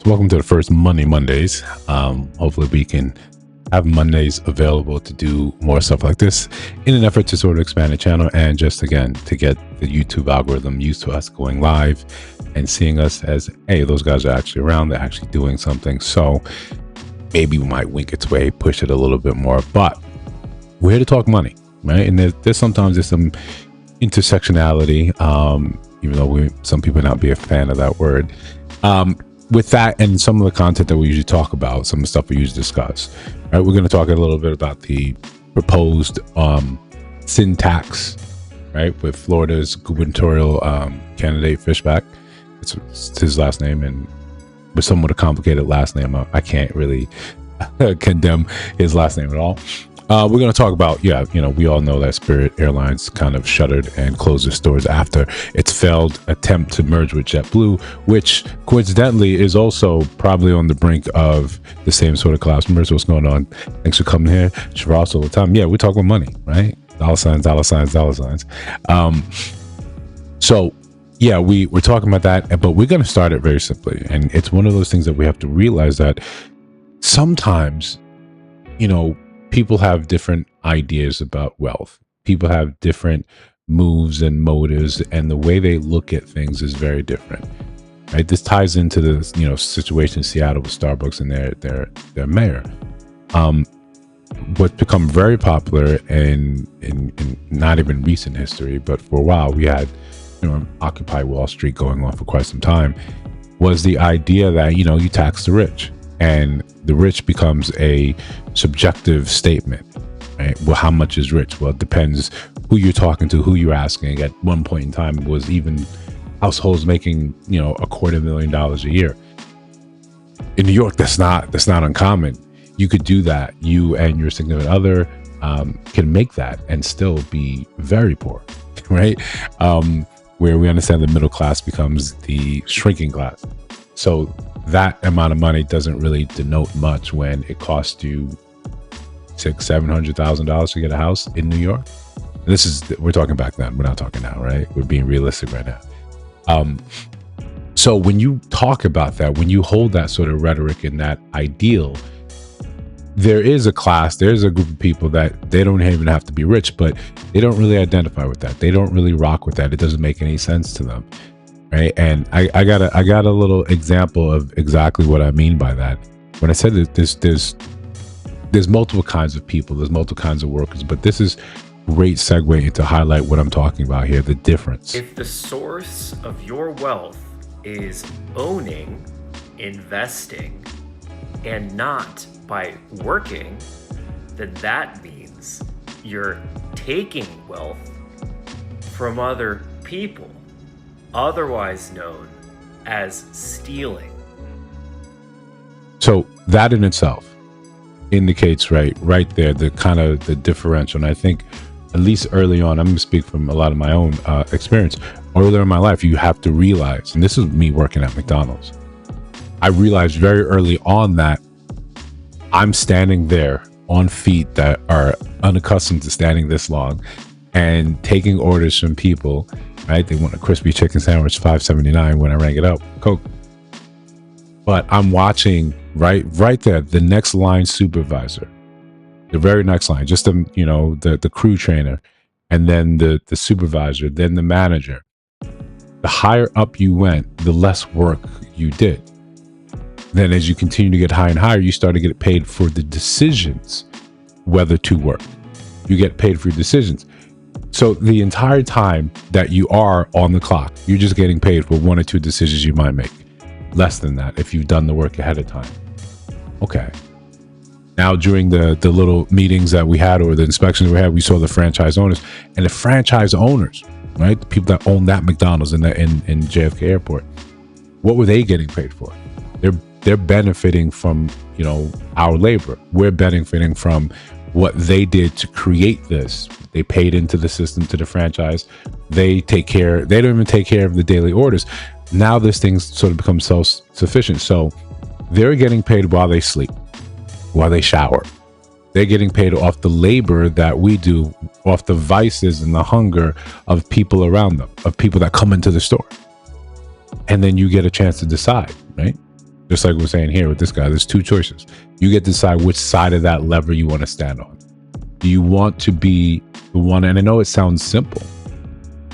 So welcome to the first Money Mondays. Hopefully we can have Mondays available to do more stuff like this in an effort to sort of expand the channel and just, again, to get the YouTube algorithm used to us going live and seeing us as, hey, those guys are actually around, they're actually doing something. So maybe we might wink its way, push it a little bit more, but we're here to talk money, right? And there's sometimes some intersectionality, even though some people not be a fan of that word. With that and some of the content that we usually talk about, some of the stuff we usually discuss, right? We're going to talk a little bit about the proposed sin tax, right? With Florida's gubernatorial candidate, Fishback. It's his last name, and with somewhat a complicated last name, I can't really condemn his last name at all. We're going to talk about, we all know that Spirit Airlines kind of shuttered and closed its doors after its failed attempt to merge with JetBlue, which coincidentally is also probably on the brink of the same sort of collapse. What's going on? Thanks for coming here. Shiraz all the time. Yeah, we're talking money, right? Dollar signs, dollar signs, dollar signs. So yeah, we're talking about that, but we're going to start it very simply. And it's one of those things that we have to realize that sometimes, people have different ideas about wealth. People have different moves and motives, and the way they look at things is very different, right? This ties into the situation in Seattle with Starbucks and their mayor. What's become very popular in not even recent history, but for a while we had Occupy Wall Street going on for quite some time, was the idea that you tax the rich. And the rich becomes a subjective statement, right? Well, how much is rich? Well, it depends who you're talking to, who you're asking. At one point in time, it was even households making, $250,000 a year. In New York, that's not uncommon. You could do that. You and your significant other can make that and still be very poor, right? Where we understand the middle class becomes the shrinking class. So that amount of money doesn't really denote much when it costs you $600,000-$700,000 to get a house in New York. We're talking back then. We're not talking now, right? We're being realistic right now. So when you talk about that, when you hold that sort of rhetoric and that ideal, there is a class, there's a group of people that they don't even have to be rich, but they don't really identify with that. They don't really rock with that. It doesn't make any sense to them. Right. And I got a little example of exactly what I mean by that. When I said that there's multiple kinds of people, there's multiple kinds of workers, but this is great segue to highlight what I'm talking about here, the difference. If the source of your wealth is owning, investing, and not by working, then that means you're taking wealth from other people, otherwise known as stealing. So that in itself indicates right there the kind of the differential. And I think at least early on, I'm going to speak from a lot of my own experience. Earlier in my life, you have to realize, and this is me working at McDonald's, I realized very early on that I'm standing there on feet that are unaccustomed to standing this long and taking orders from people. Right? They want a crispy chicken sandwich, $5.79 when I rang it up, Coke. But I'm watching right there, the next line supervisor, the very next line, just the crew trainer, and then the supervisor, then the manager. The higher up you went, the less work you did. Then as you continue to get higher and higher, you start to get paid for the decisions, whether to work. You get paid for your decisions. So the entire time that you are on the clock, you're just getting paid for one or two decisions you might make. Less than that if you've done the work ahead of time. Okay. Now during the little meetings that we had or the inspections we had, we saw the franchise owners. And the franchise owners, right? The people that own that McDonald's in JFK Airport. What were they getting paid for? They're benefiting from, our labor. We're benefiting from what they did to create this. They paid into the system, to the franchise. They don't even take care of the daily orders. Now this thing sort of becomes self-sufficient. So they're getting paid while they sleep, while they shower. They're getting paid off the labor that we do, off the vices and the hunger of people around them, of people that come into the store. And then you get a chance to decide, right? Just like we're saying here with this guy, there's two choices. You get to decide which side of that lever you want to stand on. Do you want to be the one? And I know it sounds simple.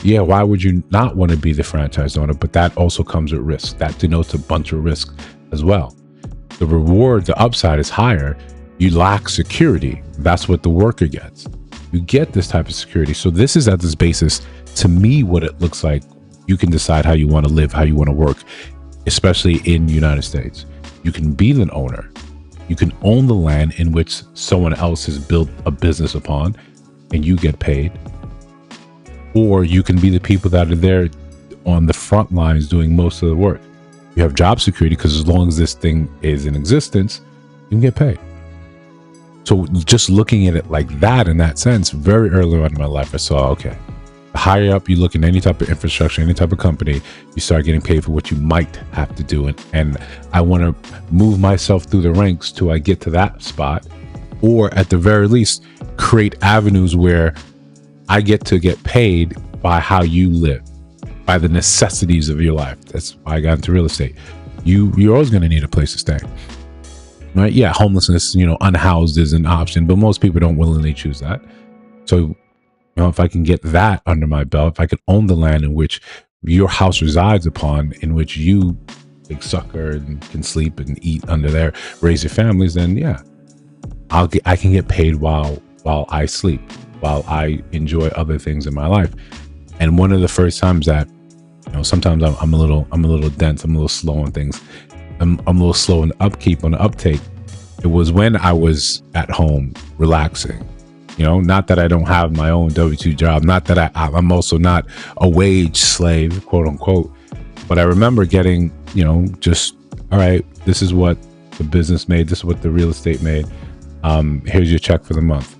Yeah, why would you not want to be the franchise owner? But that also comes with risk. That denotes a bunch of risk as well. The reward, the upside is higher. You lack security. That's what the worker gets. You get this type of security. So this is at this basis, to me, what it looks like. You can decide how you want to live, how you want to work, especially in the United States. You can be the owner. You can own the land in which someone else has built a business upon and you get paid. Or you can be the people that are there on the front lines doing most of the work. You have job security because as long as this thing is in existence, you can get paid. So just looking at it like that, in that sense, very early on in my life, I saw, okay, the higher up you look in any type of infrastructure, any type of company, you start getting paid for what you might have to do. And I want to move myself through the ranks till I get to that spot, or at the very least, create avenues where I get to get paid by how you live, by the necessities of your life. That's why I got into real estate. You're always going to need a place to stay, right? Yeah, homelessness, unhoused is an option, but most people don't willingly choose that. So, if I can get that under my belt, if I can own the land in which your house resides upon, in which you big sucker and can sleep and eat under there, raise your families, then yeah, I can get paid while I sleep, while I enjoy other things in my life. And one of the first times that, sometimes I'm a little dense, I'm a little slow on things. I'm a little slow in upkeep, on the uptake. It was when I was at home relaxing. Not that I don't have my own W-2 job, not that I'm also not a wage slave, quote unquote. But I remember getting, just, all right, this is what the business made, this is what the real estate made. Here's your check for the month.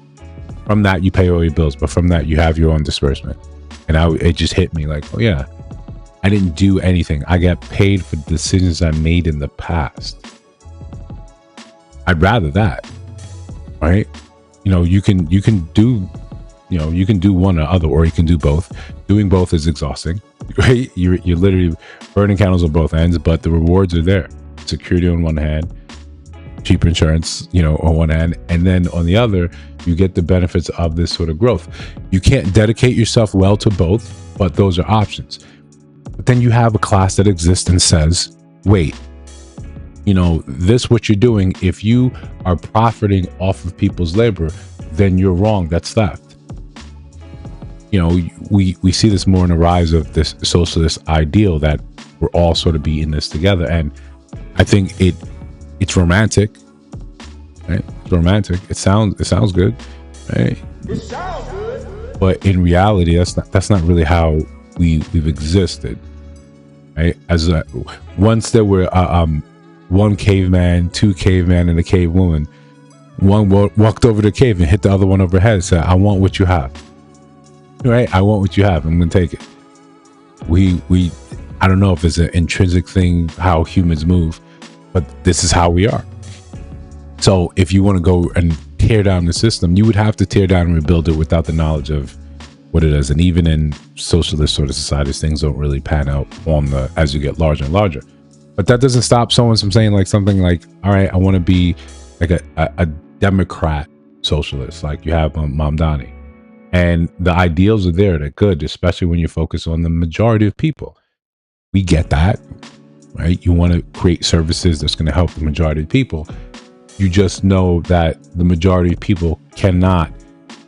From that, you pay all your bills, but from that, you have your own disbursement. And it just hit me like, oh yeah, I didn't do anything. I got paid for decisions I made in the past. I'd rather that, right? You can do, you can do one or other, or you can do both. Doing both is exhausting, right? You're literally burning candles on both ends, but the rewards are there. Security on one hand, cheaper insurance, on one hand, and then on the other, you get the benefits of this sort of growth. You can't dedicate yourself well to both, but those are options. But then you have a class that exists and says, wait, this what you're doing, if you are profiting off of people's labor, then you're wrong. That's theft. We see this more in the rise of this socialist ideal that we're all sort of be in this together. And I think it's romantic, right? It's romantic. It sounds good, right? It sounds good. But in reality, that's not really how we've existed, right? Once there were one caveman, two caveman, and a cave woman. One walked over the cave and hit the other one over the head and said, I want what you have. Right? I want what you have. I'm going to take it. I don't know if it's an intrinsic thing, how humans move, but this is how we are. So if you want to go and tear down the system, you would have to tear down and rebuild it without the knowledge of what it is. And even in socialist sort of societies, things don't really pan out as you get larger and larger. But that doesn't stop someone from saying something like, all right, I want to be like a Democrat socialist, like you have Mamdani. And the ideals are there. They're good, especially when you focus on the majority of people. We get that, right? You want to create services that's going to help the majority of people. You just know that the majority of people cannot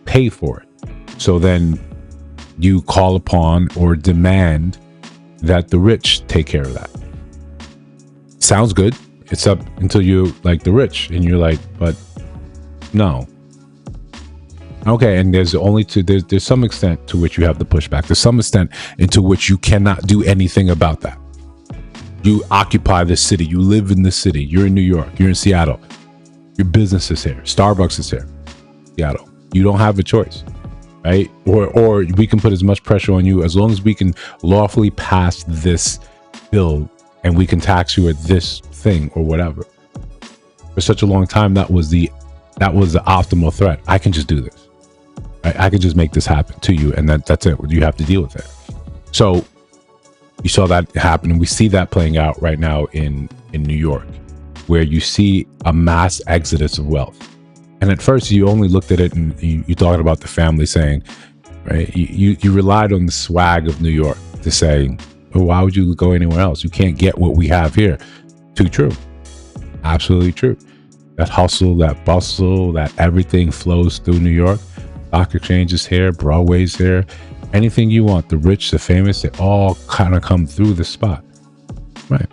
pay for it. So then you call upon or demand that the rich take care of that. Sounds good. It's up until you like the rich and you're like, but no. Okay, and there's some extent to which you have the pushback. There's some extent into which you cannot do anything about that. You occupy the city. You live in the city. You're in New York. You're in Seattle. Your business is here. Starbucks is here. Seattle. You don't have a choice, right? Or we can put as much pressure on you as long as we can lawfully pass this bill and we can tax you at this thing or whatever. For such a long time, that was the optimal threat. I can just do this. I can just make this happen to you, and that's it. You have to deal with it. So you saw that happen, and we see that playing out right now in in New York, where you see a mass exodus of wealth. And at first you only looked at it and you thought about the family saying, right, you relied on the swag of New York to say, well, why would you go anywhere else? You can't get what we have here. Too true. Absolutely true. That hustle, that bustle, that everything flows through New York. Stock exchange is here, Broadway's here. Anything you want, the rich, the famous, they all kind of come through the spot. Right.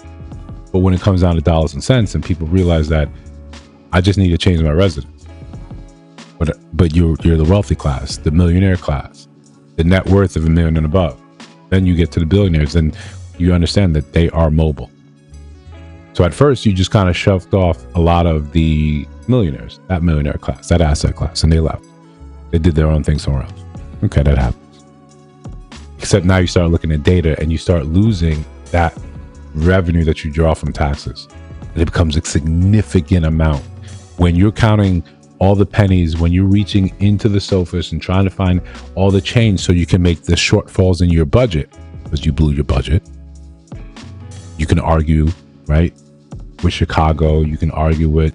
But when it comes down to dollars and cents and people realize that I just need to change my residence. But you're the wealthy class, the millionaire class, the net worth of $1 million and above. Then you get to the billionaires and you understand that they are mobile. So at first you just kind of shoved off a lot of the millionaires, that millionaire class, that asset class, and they left. They did their own thing somewhere else. Okay, that happens. Except now you start looking at data and you start losing that revenue that you draw from taxes. And it becomes a significant amount. When you're counting all the pennies, when you're reaching into the sofas and trying to find all the change so you can make the shortfalls in your budget, because you blew your budget. You can argue, right, with Chicago. You can argue with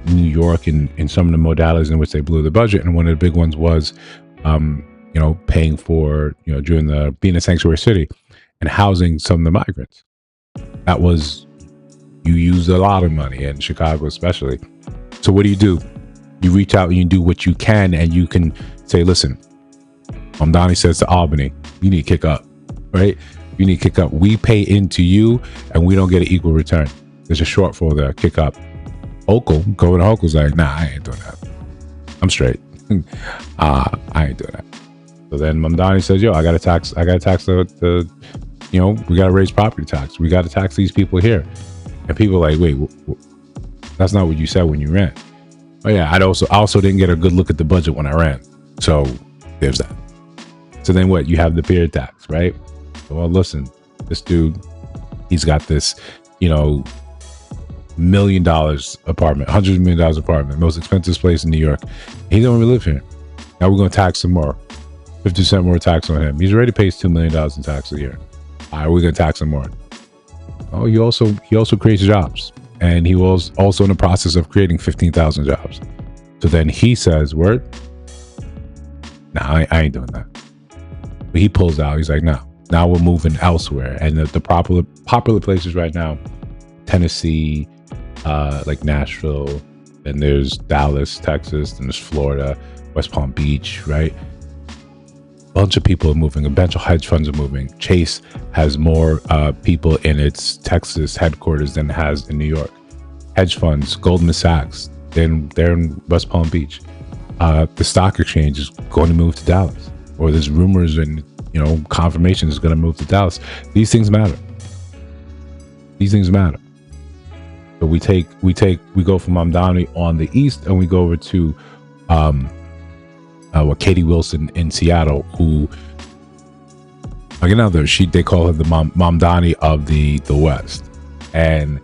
New York in some of the modalities in which they blew the budget. And one of the big ones was, paying for, during being a sanctuary city and housing some of the migrants. That was, you used a lot of money in Chicago, especially. So what do? You reach out and you do what you can, and you can say, listen, Donnie says to Albany, you need to kick up, right? You need to kick up. We pay into you and we don't get an equal return. There's a shortfall there, kick up. Hochul, going to Hochul's like, nah, I ain't doing that. I'm straight. I ain't doing that. So then Mamdani says, yo, I got to tax the we got to raise property tax. We got to tax these people here. And people are like, wait, that's not what you said when you ran. Oh yeah, I also didn't get a good look at the budget when I ran. So there's that. So then what? You have the beard tax, right? Well, listen, this dude, he's got this, $1 million apartment, $100 million apartment, most expensive place in New York. He don't really live here. Now we're going to tax some more, 50% more tax on him. He's already pays $2 million in tax a year. All right, we're going to tax him more. Oh, he also creates jobs. And he was also in the process of creating 15,000 jobs. So then he says, word? Nah, I ain't doing that. But he pulls out. He's like, no. Now we're moving elsewhere. And the popular places right now, Tennessee, like Nashville, and there's Dallas, Texas, and there's Florida, West Palm Beach, right? A bunch of people are moving. A bunch of hedge funds are moving. Chase has more people in its Texas headquarters than it has in New York. Hedge funds, Goldman Sachs, they're in West Palm Beach. The stock exchange is going to move to Dallas, or there's rumors and confirmation is going to move to Dallas. These things matter. So we go from Mamdani on the east, and we go over to Katie Wilson in Seattle, who they call her the Mamdani of the West, and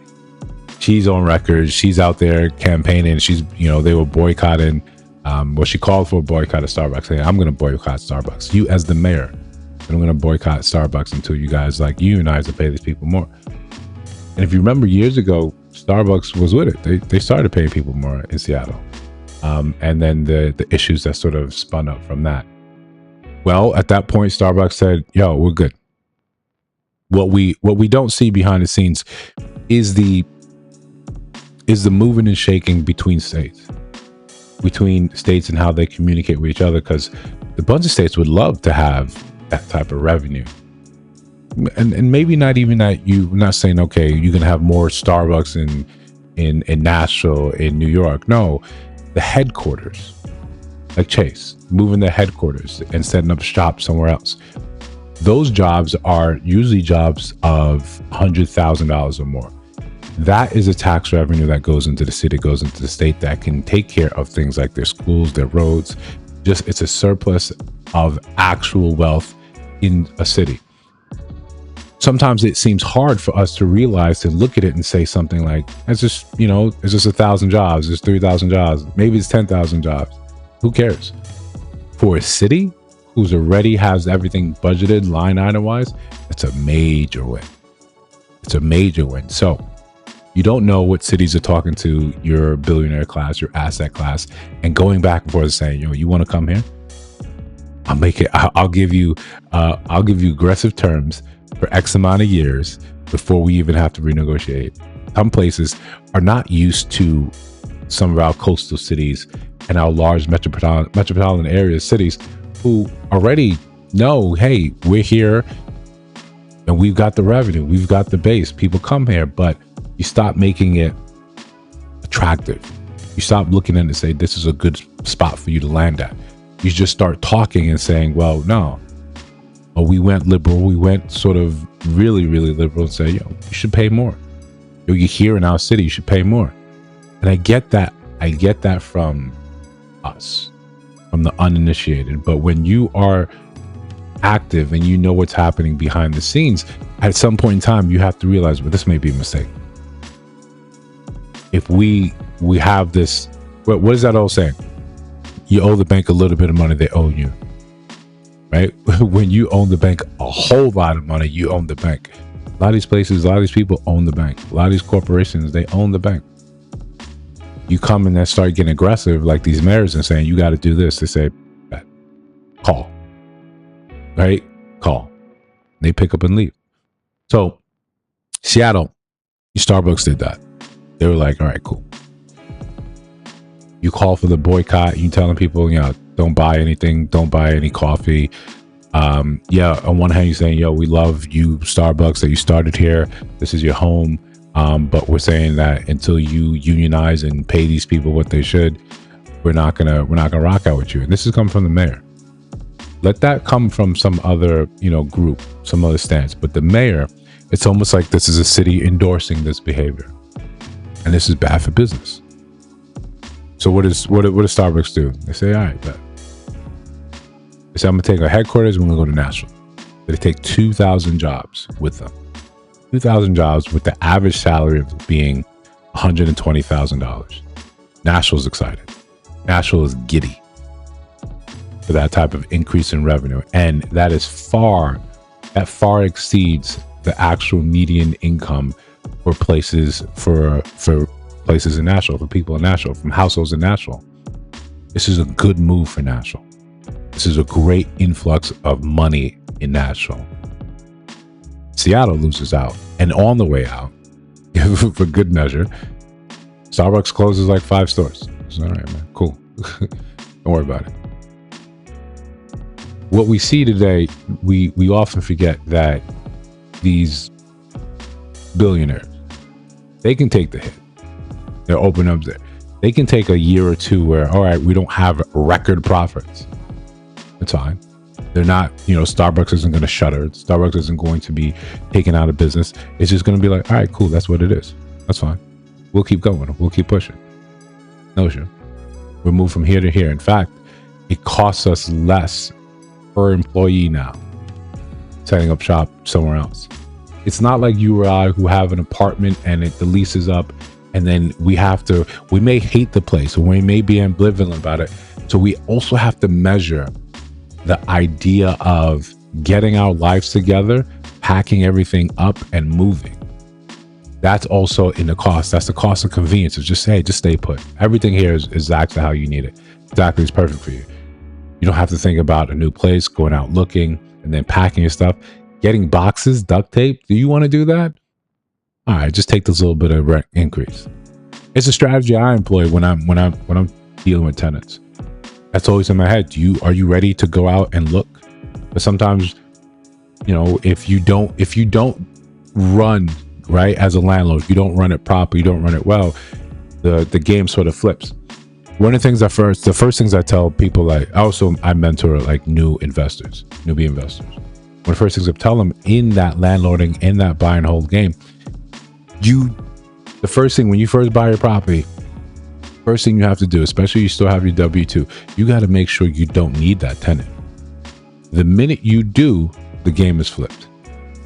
she's on record. She's out there campaigning. She's they were boycotting. She called for a boycott of Starbucks, saying, "I'm going to boycott Starbucks. You as the mayor, I'm going to boycott Starbucks until you guys unionize to pay these people more." And if you remember years ago, Starbucks was with it. They started paying people more in Seattle. And then the issues that sort of spun up from that. Well, at that point, Starbucks said, yo, we're good. What we don't see behind the scenes is the moving and shaking between states and how they communicate with each other, because the bunch of states would love to have that type of revenue. And maybe not even that. You're not saying, okay, you're going to have more Starbucks in Nashville, in New York. No, the headquarters, like Chase, moving their headquarters and setting up shop somewhere else. Those jobs are usually jobs of $100,000 or more. That is a tax revenue that goes into the city, goes into the state, that can take care of things like their schools, their roads. It's a surplus of actual wealth in a city. Sometimes it seems hard for us to realize, to look at it and say something like, it's just 1,000 jobs, it's 3,000 jobs, maybe it's 10,000 jobs. Who cares? For a city who's already has everything budgeted line item wise, it's a major win. So You don't know what cities are talking to your billionaire class, your asset class, and going back and forth saying, you want to come here? I'll make it. I'll give you aggressive terms for X amount of years before we even have to renegotiate. Some places are not used to some of our coastal cities and our large metropolitan areas, cities, who already know, hey, we're here and we've got the revenue, we've got the base, people come here. But you stop making it attractive. You stop looking at it and say, this is a good spot for you to land at. You just start talking and saying, well, no, we went liberal. We went sort of really, really liberal and say, you should pay more. You're here in our city, you should pay more. And I get that. I get that from us, from the uninitiated. But when you are active and you know what's happening behind the scenes, at some point in time, you have to realize, well, this may be a mistake. If we have this, what is that all saying? You owe the bank a little bit of money, they owe you. Right? When you own the bank a whole lot of money, you own the bank. A lot of these places, a lot of these people own the bank. A lot of these corporations, they own the bank. You come in and start getting aggressive like these mayors and saying, you got to do this. They say, call. Right? Call. They pick up and leave. So Seattle, Starbucks did that. They were like, all right, cool. You call for the boycott. You telling people, don't buy anything. Don't buy any coffee. On one hand, you're saying, we love you, Starbucks, that you started here. This is your home. But we're saying that until you unionize and pay these people what they should, we're not gonna rock out with you. And this is coming from the mayor. Let that come from some other, group, some other stance. But the mayor, it's almost like this is a city endorsing this behavior. And this is bad for business. So what does Starbucks do? They say, all right, bet. They say, I'm going to take our headquarters and we're going to go to Nashville. They take 2,000 jobs with them. 2,000 jobs with the average salary of being $120,000. Nashville's excited. Nashville is giddy for that type of increase in revenue. And that far exceeds the actual median income for places in Nashville, for people in Nashville, from households in Nashville. This is a good move for Nashville. This is a great influx of money in Nashville. Seattle loses out. And on the way out, for good measure, Starbucks closes like 5 stores. It's all right, man. Cool. Don't worry about it. What we see today, we often forget that these billionaires, they can take the hit. They're open up there. They can take a year or two where, all right, we don't have record profits. It's fine. They're not, Starbucks isn't going to shutter. Starbucks isn't going to be taken out of business. It's just going to be like, all right, cool. That's what it is. That's fine. We'll keep going. We'll keep pushing. No issue. We'll move from here to here. In fact, it costs us less per employee now setting up shop somewhere else. It's not like you or I who have an apartment and the lease is up, and then we may hate the place or we may be ambivalent about it. So we also have to measure the idea of getting our lives together, packing everything up and moving. That's also in the cost. That's the cost of convenience. It's just, hey, just stay put. Everything here is exactly how you need it. Exactly is perfect for you. You don't have to think about a new place, going out looking, and then packing your stuff. Getting boxes, duct tape. Do you want to do that? All right, just take this little bit of rent increase. It's a strategy I employ when I'm dealing with tenants. That's always in my head. Are you ready to go out and look? But sometimes, if you don't run right as a landlord, if you don't run it proper, you don't run it well, the game sort of flips. One of the things the first things I tell people, I mentor newbie investors. One of the first things I tell them in that landlording, in that buy and hold game, the first thing when you first buy your property, first thing you have to do, especially you still have your W-2, you got to make sure you don't need that tenant. The minute you do, the game is flipped.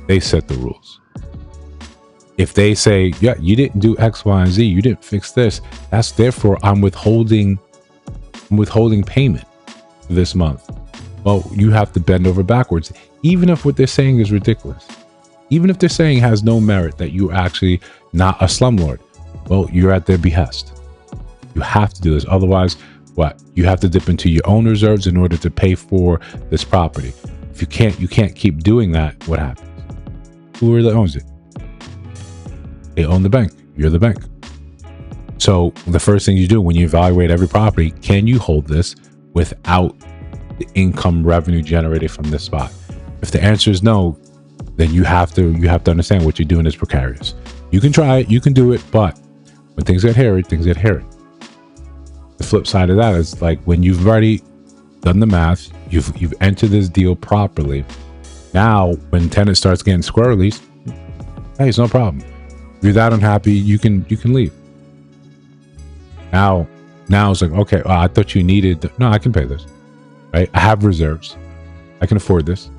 They set the rules. If they say, yeah, you didn't do X, Y, and Z, you didn't fix this, that's therefore I'm withholding payment this month. Well, you have to bend over backwards, even if what they're saying is ridiculous. even if they're saying has no merit, that you're actually not a slumlord, well, you're at their behest. You have to do this. Otherwise, what? You have to dip into your own reserves in order to pay for this property. If you can't keep doing that, what happens? Who really owns it? They own the bank. You're the bank. So the first thing you do when you evaluate every property, can you hold this without the income revenue generated from this spot? If the answer is no, then you have to understand what you're doing is precarious. You can try it, you can do it, but when things get hairy, things get hairy. The flip side of that is like when you've already done the math, you've entered this deal properly. Now, when tenant starts getting squirrely, hey, it's no problem. If you're that unhappy, you can leave. Now it's like, okay, I thought you needed. No, I can pay this, right? I have reserves. I can afford this.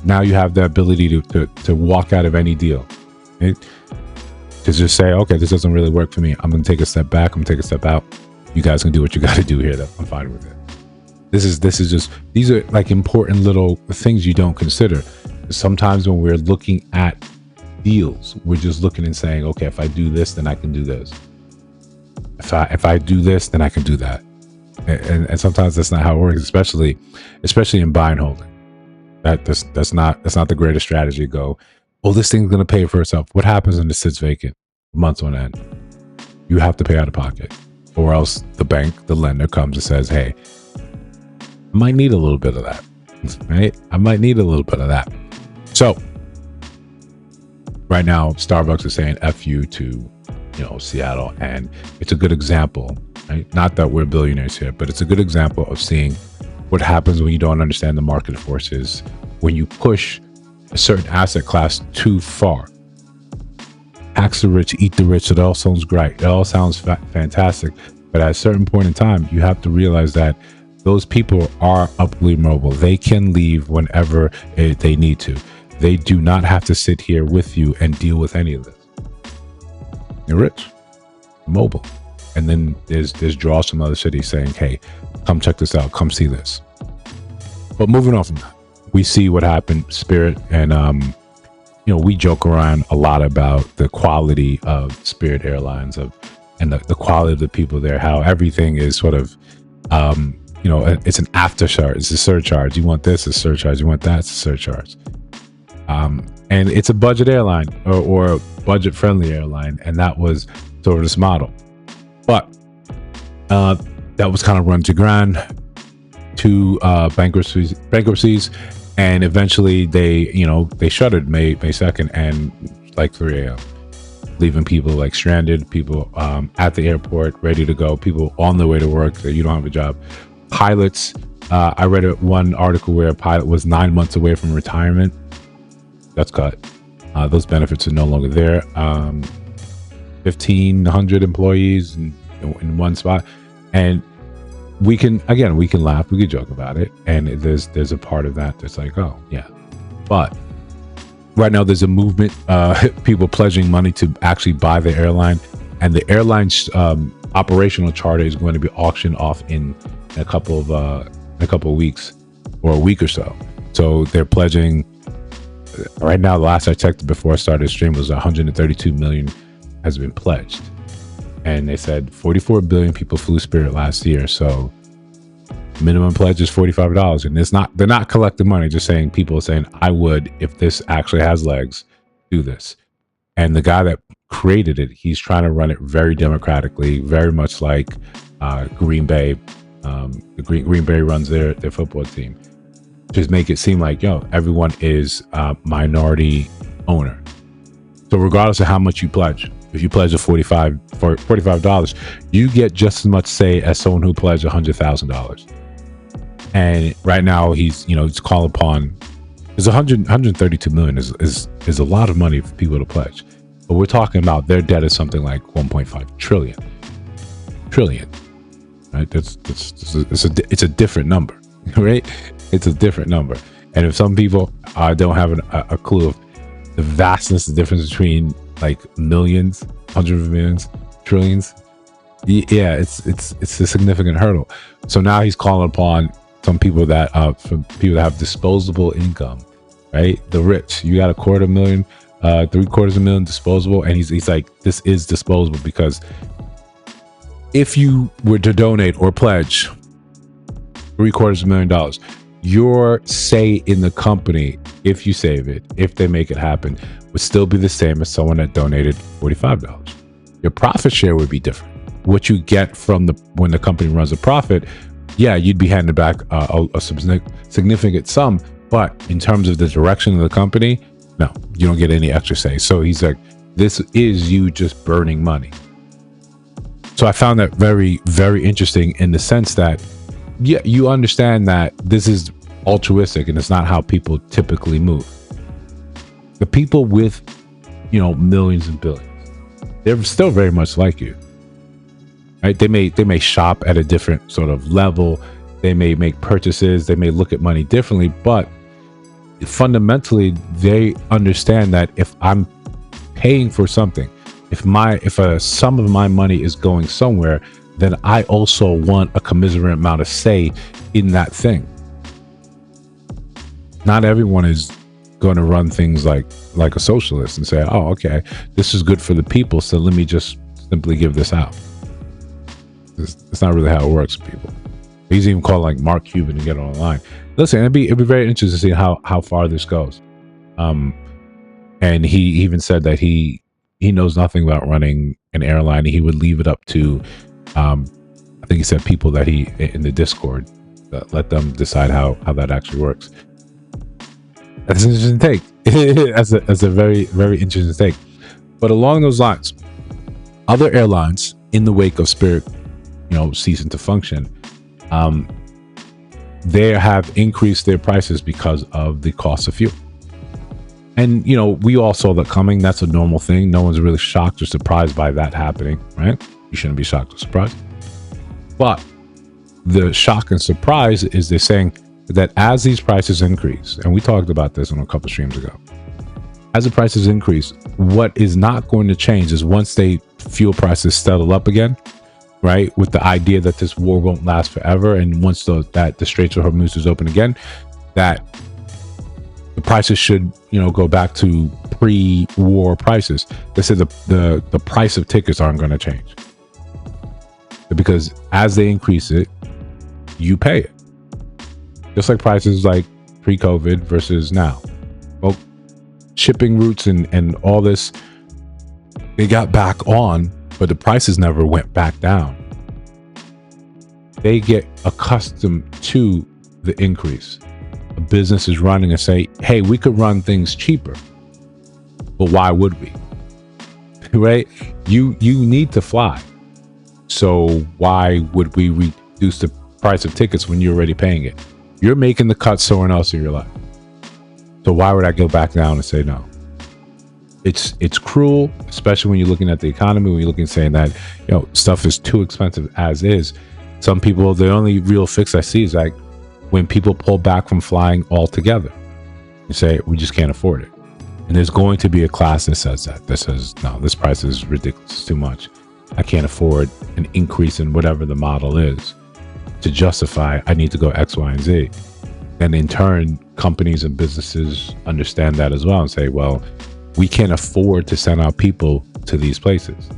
Now you have the ability to walk out of any deal, right? To just say, okay, this doesn't really work for me. I'm going to take a step back. I'm going to take a step out. You guys can do what you got to do here, though. I'm fine with it. This is just, these are like important little things you don't consider. Sometimes when we're looking at deals, we're just looking and saying, okay, if I do this, then I can do this. If I do this, then I can do that. And sometimes that's not how it works, especially in buy and holding. That's not the greatest strategy to go, well, this thing's going to pay for itself. What happens when it sits vacant months on end? You have to pay out of pocket, or else the bank, the lender comes and says, hey, I might need a little bit of that, right? I might need a little bit of that. So right now, Starbucks is saying F you to, Seattle. And it's a good example, right? Not that we're billionaires here, but it's a good example of seeing what happens when you don't understand the market forces, when you push a certain asset class too far. Tax the rich, eat the rich. It all sounds great. It all sounds fantastic. But at a certain point in time, you have to realize that those people are upwardly mobile. They can leave whenever they need to. They do not have to sit here with you and deal with any of this. You're rich, mobile. And then there's draws from other cities saying, hey, come check this out. Come see this. But moving on from that, we see what happened, Spirit. And, we joke around a lot about the quality of Spirit Airlines and the quality of the people there, how everything is sort of, it's an aftercharge. It's a surcharge. You want this, it's a surcharge. You want that, it's a surcharge. And it's a budget airline or a budget-friendly airline. And that was sort of this model. But that was kind of run to ground, to bankruptcies, and eventually they shuttered May 2nd and like 3 a.m., leaving people like stranded, people at the airport ready to go, people on their way to work that you don't have a job. Pilots, I read one article where a pilot was 9 months away from retirement. That's cut. Those benefits are no longer there. 1,500 employees in one spot, and we can laugh, we can joke about it, and there's a part of that that's like, oh yeah, but right now there's a movement, people pledging money to actually buy the airline, and the airline's operational charter is going to be auctioned off in a couple of weeks or a week or so. So they're pledging right now. The last I checked before I started the stream was 132 million has been pledged. And they said 44 billion people flew Spirit last year. So minimum pledge is $45. And they're not collecting money, just saying, people are saying, I would, if this actually has legs, do this. And the guy that created it, he's trying to run it very democratically, very much like Green Bay. Green Bay runs their football team. Just make it seem like, everyone is a minority owner. So regardless of how much you pledge, if you pledge $45, you get just as much say as someone who pledged $100,000. And right now he's called upon. There's 132 million is a lot of money for people to pledge, but we're talking about their debt is something like 1.5 trillion. Right? It's a different number, right? It's a different number. And if some people don't have a clue of the vastness, the difference between like millions, hundreds of millions, trillions, yeah, it's a significant hurdle. So now he's calling upon some people that have disposable income, right? The rich, you got $250,000, $750,000 disposable, and he's like, this is disposable because if you were to donate or pledge $750,000, your say in the company, if you save it, if they make it happen, would still be the same as someone that donated $45. Your profit share would be different. What you get from when the company runs a profit, yeah, you'd be handed back a significant sum, but in terms of the direction of the company, no, you don't get any extra say. So he's like, this is you just burning money. So I found that very, very interesting in the sense that, yeah, you understand that this is altruistic and it's not how people typically move. The people with, millions and billions, they're still very much like you, right? They may shop at a different sort of level. They may make purchases. They may look at money differently, but fundamentally, they understand that if I'm paying for something, if a sum of my money is going somewhere, then I also want a commiserate amount of say in that thing. Not everyone is going to run things like a socialist and say, oh, okay, this is good for the people, so let me just simply give this out. It's not really how it works for people. He's even called like Mark Cuban to get online. Listen, it'd be very interesting to see how far this goes. And he even said that he knows nothing about running an airline. He would leave it up to, I think he said people that he in the Discord, let them decide how that actually works. That's an interesting take. That's a very, very interesting take. But along those lines, other airlines in the wake of Spirit, ceasing to function, they have increased their prices because of the cost of fuel. And, we all saw that coming. That's a normal thing. No one's really shocked or surprised by that happening, right? You shouldn't be shocked or surprised. But the shock and surprise is they're saying that as these prices increase, and we talked about this on a couple streams ago, as the prices increase, what is not going to change is once fuel prices settle up again, right? With the idea that this war won't last forever, and once the Straits of Hormuz is open again, that the prices should, go back to pre-war prices. They said the price of tickets aren't going to change because as they increase it, you pay it. Just like prices like pre-COVID versus now. Well, shipping routes and all this, they got back on, but the prices never went back down. They get accustomed to the increase. A business is running and say, hey, we could run things cheaper, but why would we? Right? You need to fly. So why would we reduce the price of tickets when you're already paying it? You're making the cut somewhere else in your life. So why would I go back down and say no? It's cruel, especially when you're looking at the economy, when you're looking saying that, stuff is too expensive as is. Some people, the only real fix I see is like when people pull back from flying altogether and say, we just can't afford it. And there's going to be a class that says no, this price is ridiculous, it's too much. I can't afford an increase in whatever the model is to justify I need to go X, Y, and Z. And in turn, companies and businesses understand that as well and say, well, we can't afford to send out people to these places.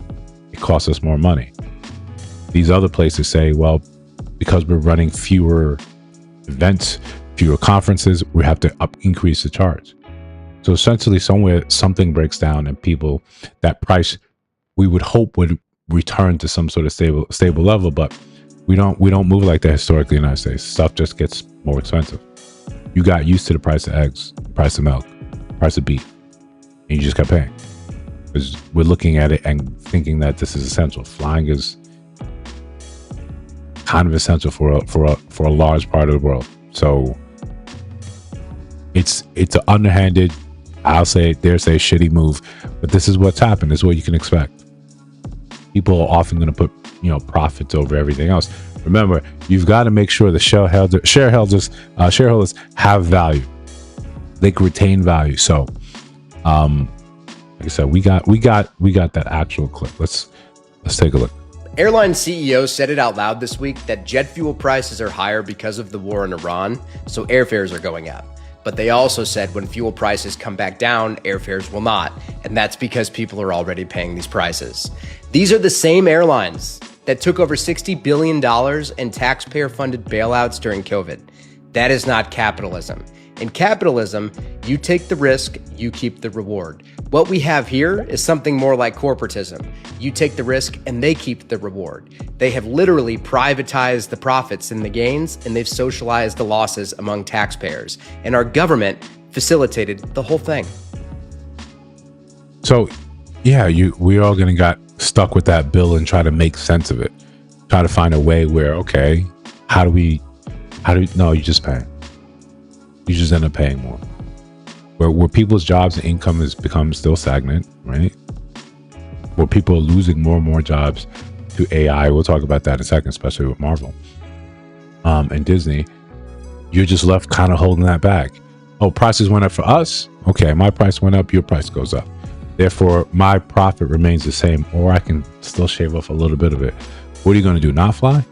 It costs us more money. These other places say, well, because we're running fewer events, fewer conferences, we have to increase the charge. So essentially somewhere something breaks down and people, that price we would hope would return to some sort of stable level, but we don't move like that historically in the United States. Stuff just gets more expensive. You got used to the price of eggs, price of milk, price of beef, and you just kept paying. Because we're looking at it and thinking that this is essential. Flying is kind of essential for a large part of the world. So it's an underhanded, dare say shitty move, but this is what's happened. This is what you can expect. People are often going to put profits over everything else. Remember, you've got to make sure the shareholders have value. They can retain value. So, like I said, we got that actual clip. Let's take a look. Airline CEO said it out loud this week that jet fuel prices are higher because of the war in Iran, so airfares are going up. But they also said when fuel prices come back down, airfares will not. And that's because people are already paying these prices. These are the same airlines that took over $60 billion in taxpayer-funded bailouts during COVID. That is not capitalism. In capitalism, you take the risk, you keep the reward. What we have here is something more like corporatism. You take the risk and they keep the reward. They have literally privatized the profits and the gains, and they've socialized the losses among taxpayers. And our government facilitated the whole thing. So, yeah, we're all going to get stuck with that bill and try to make sense of it. Try to find a way where, okay, no, you just pay. You just end up paying more. Where people's jobs and income has become still stagnant, right? Where people are losing more and more jobs to AI. We'll talk about that in a second, especially with Marvel and Disney. You're just left kind of holding that back. Oh, prices went up for us. Okay, my price went up, your price goes up. Therefore, my profit remains the same, or I can still shave off a little bit of it. What are you going to do? Not fly?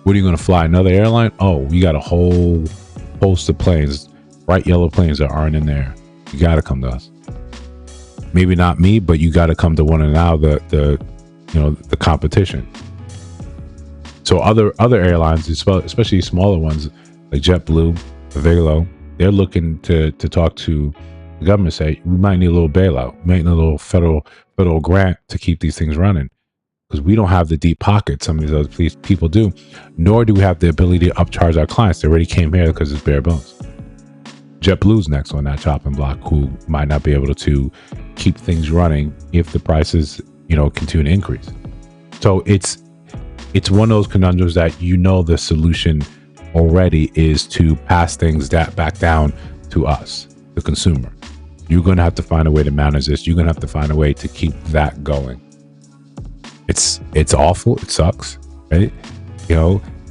What are you going to fly? Another airline? Oh, we got a whole host of planes, bright yellow planes that aren't in there. You got to come to us. Maybe not me, but you got to come to one of now the competition. So other airlines, especially smaller ones like JetBlue, Avelo, they're looking to talk to the government. Say we might need a little bailout, we might need a little federal grant to keep these things running, because we don't have the deep pockets some of these other people do, nor do we have the ability to upcharge our clients. They already came here because it's bare bones. JetBlue's next on that chopping block, who might not be able to keep things running if the prices, continue to increase. So it's one of those conundrums that the solution already is to pass things back down to us, the consumer. You're going to have to find a way to manage this. You're going to have to find a way to keep that going. It's awful. It sucks, right?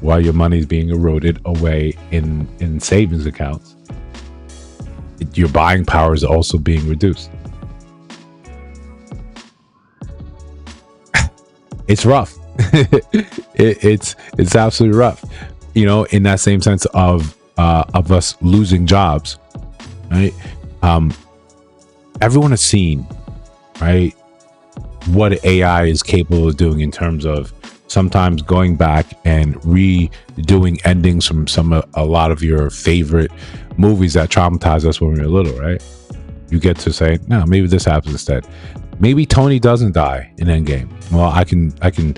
While your money is being eroded away in savings accounts, your buying power is also being reduced. It's rough. It's absolutely rough. In that same sense of us losing jobs, right? Everyone has seen, right, what AI is capable of doing in terms of sometimes going back and redoing endings from a lot of your favorite movies that traumatized us when we were little, right? You get to say, no, maybe this happens instead. Maybe Tony doesn't die in Endgame. Well, I can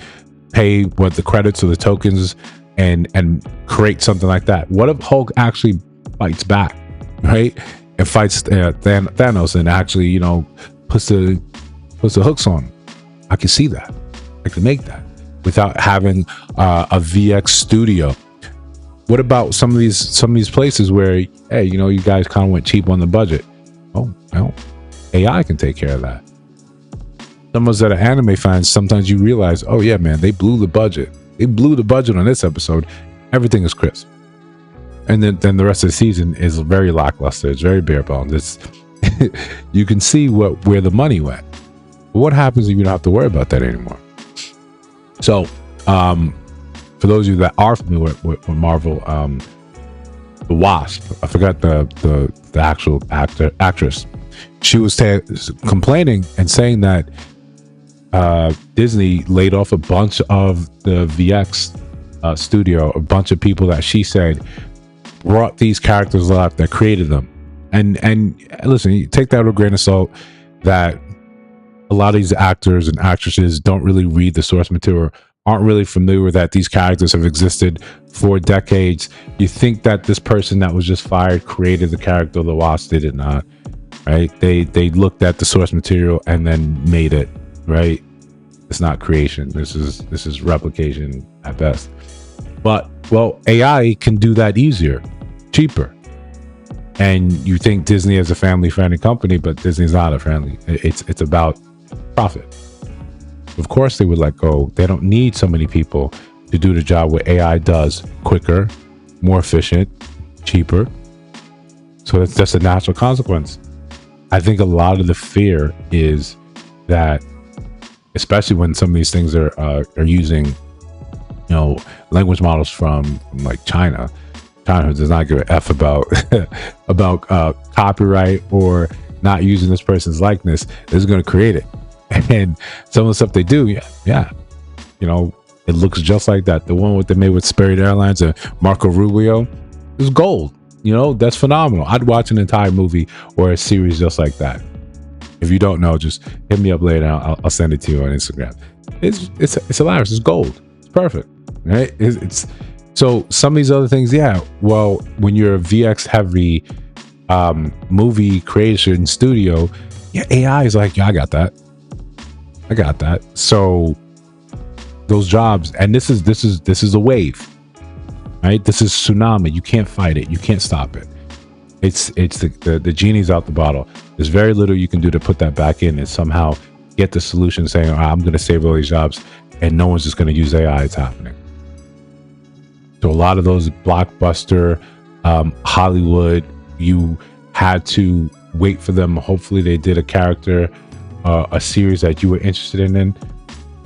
pay what the credits or the tokens and create something like that. What if Hulk actually fights back, right? And fights Thanos and actually, puts the hooks on him. I can see that. I can make that without having a VX studio. What about some of these places where, hey, you guys kind of went cheap on the budget? Oh, well, AI can take care of that. Some of us that are anime fans, sometimes you realize, oh yeah, man, they blew the budget. They blew the budget on this episode. Everything is crisp. And then the rest of the season is very lackluster. It's very bare bones. You can see where the money went. But what happens if you don't have to worry about that anymore? So, for those of you that are familiar with Marvel, the Wasp, I forgot the actual actress. She was complaining and saying that Disney laid off a bunch of the VX studio, a bunch of people that she said brought these characters alive, that created them. And listen, you take that with a grain of salt, that a lot of these actors and actresses don't really read the source material, aren't really familiar that these characters have existed for decades. You think that this person that was just fired created the character of the Wasp. They did not, right? They looked at the source material and then made it, right? It's not creation. This is replication at best. But, well, AI can do that easier, cheaper. And you think Disney is a family-friendly company, but Disney's not a friendly. It's about profit. Of course, they would let go. They don't need so many people to do the job what AI does quicker, more efficient, cheaper. So it's just a natural consequence. I think a lot of the fear is that, especially when some of these things are using, language models from like China, China does not give a F about about copyright or not using this person's likeness. Is going to create it, and some of the stuff they do, yeah, you know, it looks just like that. The one with they made with Spirit Airlines and Marco Rubio is gold. You know, that's phenomenal. I'd watch an entire movie or a series just like that. If you don't know, just hit me up later. I'll send it to you on Instagram. It's hilarious. It's gold. It's perfect, right? It's so some of these other things. Yeah. Well, when you're a VX heavy movie creation studio, yeah, AI is like, yeah, I got that. So those jobs, and this is a wave, right? This is tsunami. You can't fight it. You can't stop it. It's the genie's out the bottle. There's very little you can do to put that back in and somehow get the solution saying, I'm going to save all these jobs, and no one's just going to use AI. It's happening. So a lot of those blockbuster Hollywood, you had to wait for them. Hopefully they did a character, a series that you were interested in.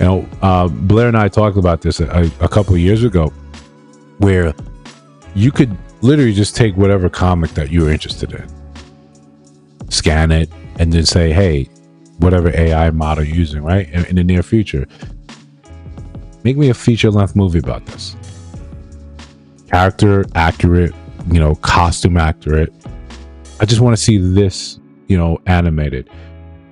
You know, Blair and I talked about this a couple of years ago, where you could literally just take whatever comic that you were interested in, scan it, and then say, hey, whatever AI model you're using, right? In the near future, make me a feature-length movie about this. Character accurate, you know, costume accurate. I just want to see this, you know, animated.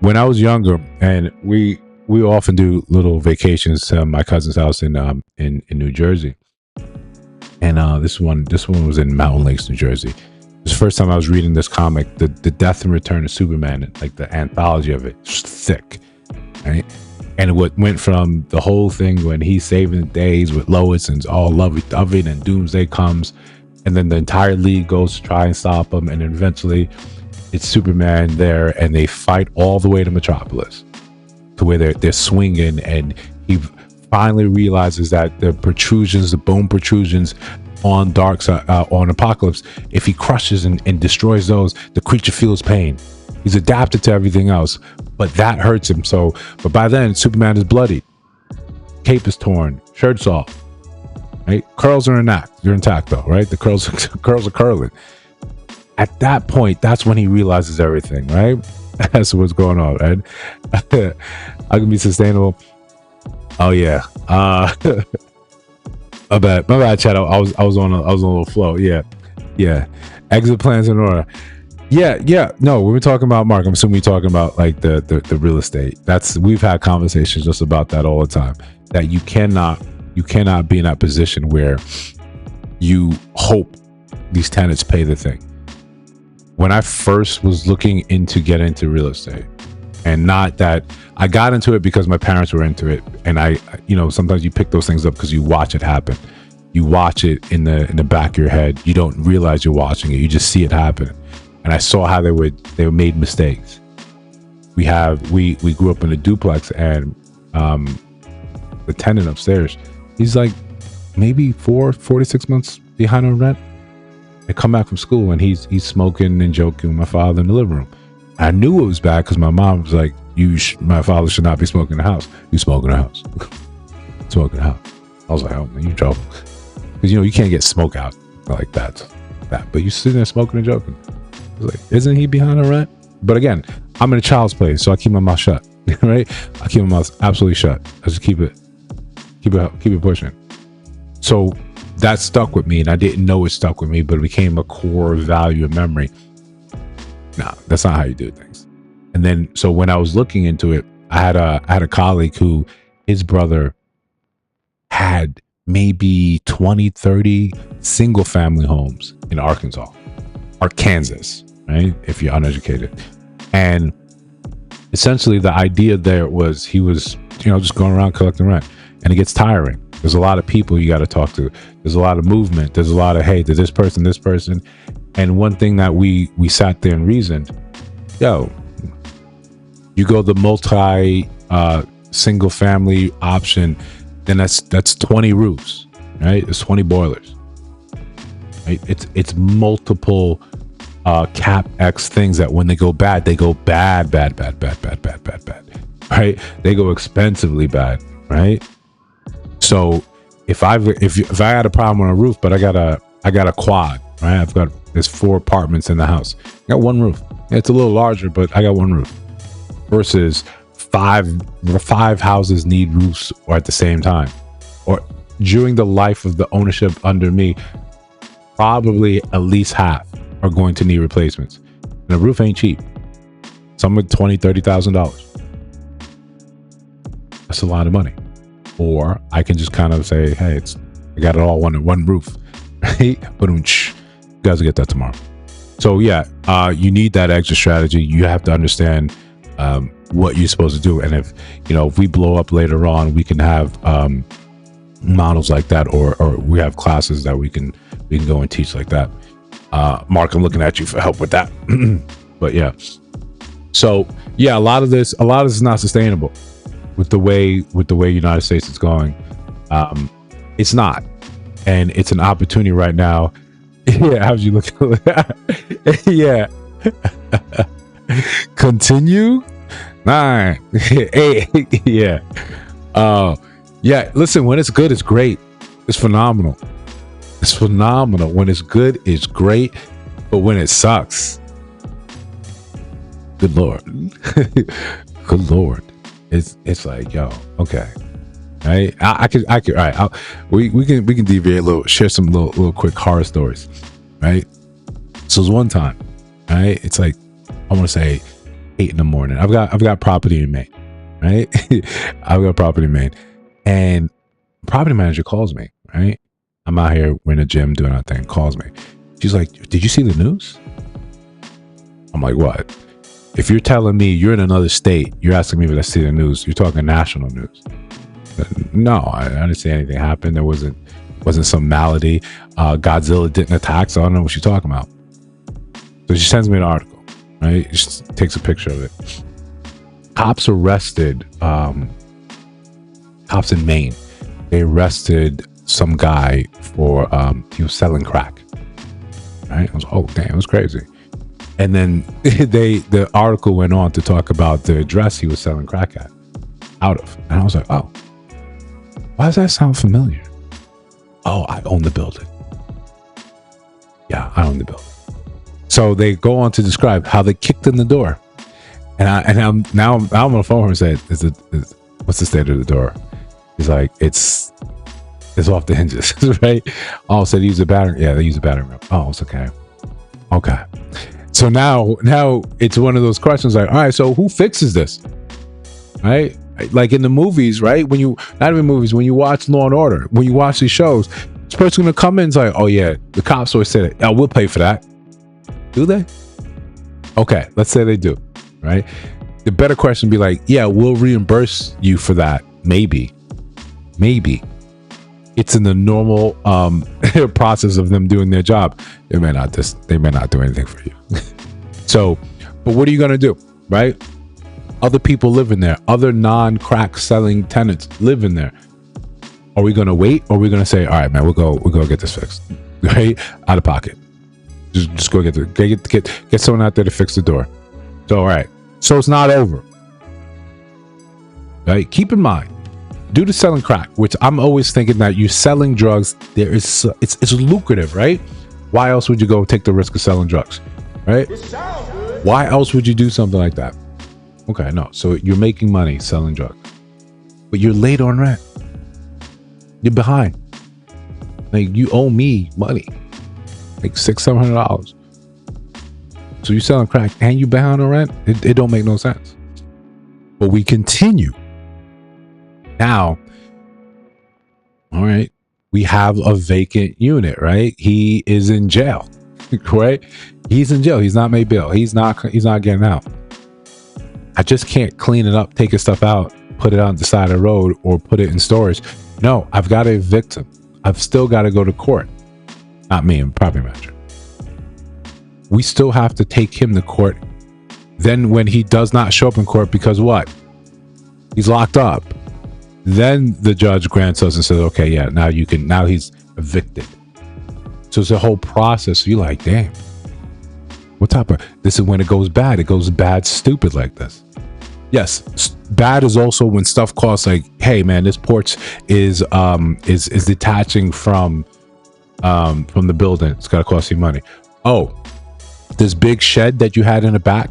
When I was younger, and we often do little vacations to my cousin's house in New Jersey. And this one was in Mountain Lakes, New Jersey. It was the first time I was reading this comic, the Death and Return of Superman, like the anthology of it. It's thick, right? And what went from the whole thing when he's saving the days with Lois and it's all lovey-dovey, and Doomsday comes, and then the entire league goes to try and stop him, and eventually it's Superman there, and they fight all the way to Metropolis, to where they're swinging, and he finally realizes that the protrusions, the bone protrusions on on Apocalypse, if he crushes and destroys those, the creature feels pain. He's adapted to everything else, but that hurts him. So, but by then, Superman is bloodied, cape is torn, shirt's off, right? Curls are intact. They're intact though, right? The curls are curling. At that point, that's when he realizes everything, right? That's what's going on, right? I can be sustainable. Oh yeah. My bad, Chad. I was on a little flow. Yeah. Exit plans in order. Yeah. No, we were talking about, Mark, I'm assuming we're talking about like the real estate. We've had conversations just about that all the time. That you cannot be in that position where you hope these tenants pay the thing. When I first was looking into get into real estate, and not that I got into it because my parents were into it, and I, you know, sometimes you pick those things up because you watch it happen. You watch it in the back of your head. You don't realize you're watching it. You just see it happen. And I saw how they made mistakes. We grew up in a duplex, and the tenant upstairs, he's like maybe 4 to 6 months behind on rent. I come back from school and he's smoking and joking with my father in the living room. I knew it was bad because my mom was like, my father should not be smoking in the house. You smoke in the house. Smoke in the house. I was like, oh man, you in trouble. Because, you know, you can't get smoke out like that. But you sitting there smoking and joking. I was like, isn't he behind on rent? But again, I'm in a child's place, so I keep my mouth shut. Right? I keep my mouth absolutely shut. I just keep it pushing. So that stuck with me, and I didn't know it stuck with me, but it became a core value and memory. No, that's not how you do things. And then, so when I was looking into it, I had a colleague who, his brother had maybe 20, 30 single family homes in Arkansas, right? If you're uneducated. And essentially the idea there was he was, you know, just going around collecting rent, and it gets tiring. There's a lot of people you got to talk to. There's a lot of movement. There's a lot of, hey, there's this person. And one thing that we sat there and reasoned, yo, you go the multi single family option, then that's 20 roofs, right? It's 20 boilers, right? It's multiple cap X things that when they go bad, they go bad, right? They go expensively bad, right? So if I had a problem on a roof, but I got I got a quad, right? There's 4 apartments in the house. I got one roof. It's a little larger, but I got one roof. Versus five houses need roofs or at the same time. Or during the life of the ownership under me, probably at least half are going to need replacements. And a roof ain't cheap. Some with $20,000-$30,000. That's a lot of money. Or I can just kind of say, hey, I got it all on one roof. Right? But you guys will get that tomorrow. So yeah, you need that exit strategy. You have to understand what you're supposed to do. And if we blow up later on, we can have models like that, or we have classes that we can go and teach like that. Mark, I'm looking at you for help with that. But yeah. So yeah, a lot of this is not sustainable with the way United States is going. It's not, and it's an opportunity right now. Yeah, how'd you look at that? Yeah. Continue 9 8. Yeah. Yeah, listen, when it's good, it's great. It's phenomenal. It's phenomenal. When it's good, it's great. But when it sucks, good Lord. Good Lord. It's like, yo, okay. Right? I could all right. We can deviate a little, share some little quick horror stories. Right? So there's one time, right? It's like, I want to say 8 in the morning. I've got property in Maine. Right? I've got property in Maine. And property manager calls me, right? I'm out here, we're in the gym doing our thing, calls me. She's like, did you see the news? I'm like, what? If you're telling me you're in another state, you're asking me if I see the news, you're talking national news. No, I didn't see anything happen. There wasn't some malady. Godzilla didn't attack, so I don't know what she's talking about. So she sends me an article, right? She just takes a picture of it. Cops arrested, cops in Maine. They arrested some guy for, he was selling crack, right? I was, oh, damn, it was crazy. And then the article went on to talk about the address he was selling crack out of. And I was like, oh, why does that sound familiar? Oh, I own the building. Yeah, I own the building. So they go on to describe how they kicked in the door. And I'm on the phone and said, what's the state of the door? He's like, it's off the hinges, right? Oh, so they use a battering. Yeah, they use a battering ram. Oh, it's okay. Okay. So now it's one of those questions like, all right, so who fixes this? Right? Like in the movies, right? When you watch Law and Order, when you watch these shows, this person's gonna come in and say, oh yeah, the cops always say that. Oh, we'll pay for that. Do they? Okay, let's say they do, right? The better question would be like, yeah, we'll reimburse you for that. Maybe. It's in the normal process of them doing their job. They may not do anything for you. So, but what are you gonna do, right? Other people live in there. Other non-crack selling tenants live in there. Are we gonna wait, or are we gonna say, all right, man, we'll go get this fixed, right? Out of pocket. Just go get someone out there to fix the door. So, all right. So it's not over, right? Keep in mind, due to selling crack, which I'm always thinking that you're selling drugs, it's lucrative, right? Why else would you go take the risk of selling drugs, right? Why else would you do something like that? Okay, no. So you're making money selling drugs, but you're late on rent. You're behind. Like, you owe me money, like $600-$700. So you're selling crack and you behind on rent. It don't make no sense. But we continue. Now, all right, we have a vacant unit, right? He is in jail, right? He's in jail. He's not made bail. He's not getting out. I just can't clean it up, take his stuff out, put it on the side of the road, or put it in storage. No, I've got to evict him. I've still got to go to court. Not me, I'm property manager. We still have to take him to court. Then when he does not show up in court because what? He's locked up. Then the judge grants us and says, okay, yeah, now he's evicted. So it's a whole process. You're like, damn, what type of, this is when it goes bad. It goes bad, stupid like this. Yes, bad is also when stuff costs like, hey man, this porch is detaching from from the building. It's got to cost you money. Oh, this big shed that you had in the back,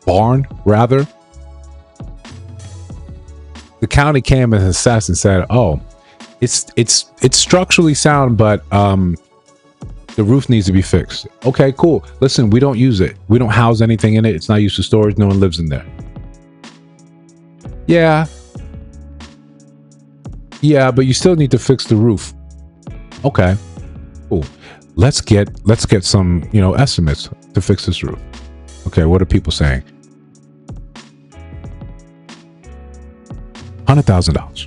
barn rather, the county came and assessed and said, oh, it's structurally sound, but the roof needs to be fixed. Okay, cool. Listen, we don't use it. We don't house anything in it. It's not used for storage. No one lives in there. Yeah, but you still need to fix the roof. Okay, cool. Let's get some, estimates to fix this roof. Okay, what are people saying? $100,000.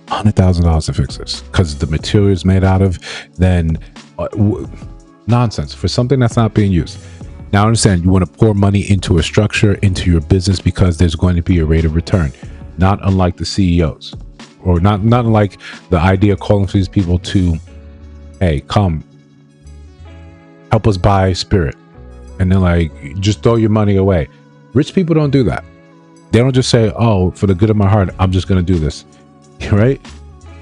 $100,000 to fix this because the material is made out of, then nonsense for something that's not being used. Now I understand you want to pour money into a structure, into your business, because there's going to be a rate of return, not unlike the CEOs, or not unlike the idea of calling for these people to, hey, come help us buy Spirit, and then like just throw your money away. Rich people don't do that. They don't just say, oh, for the good of my heart, I'm just going to do this. Right?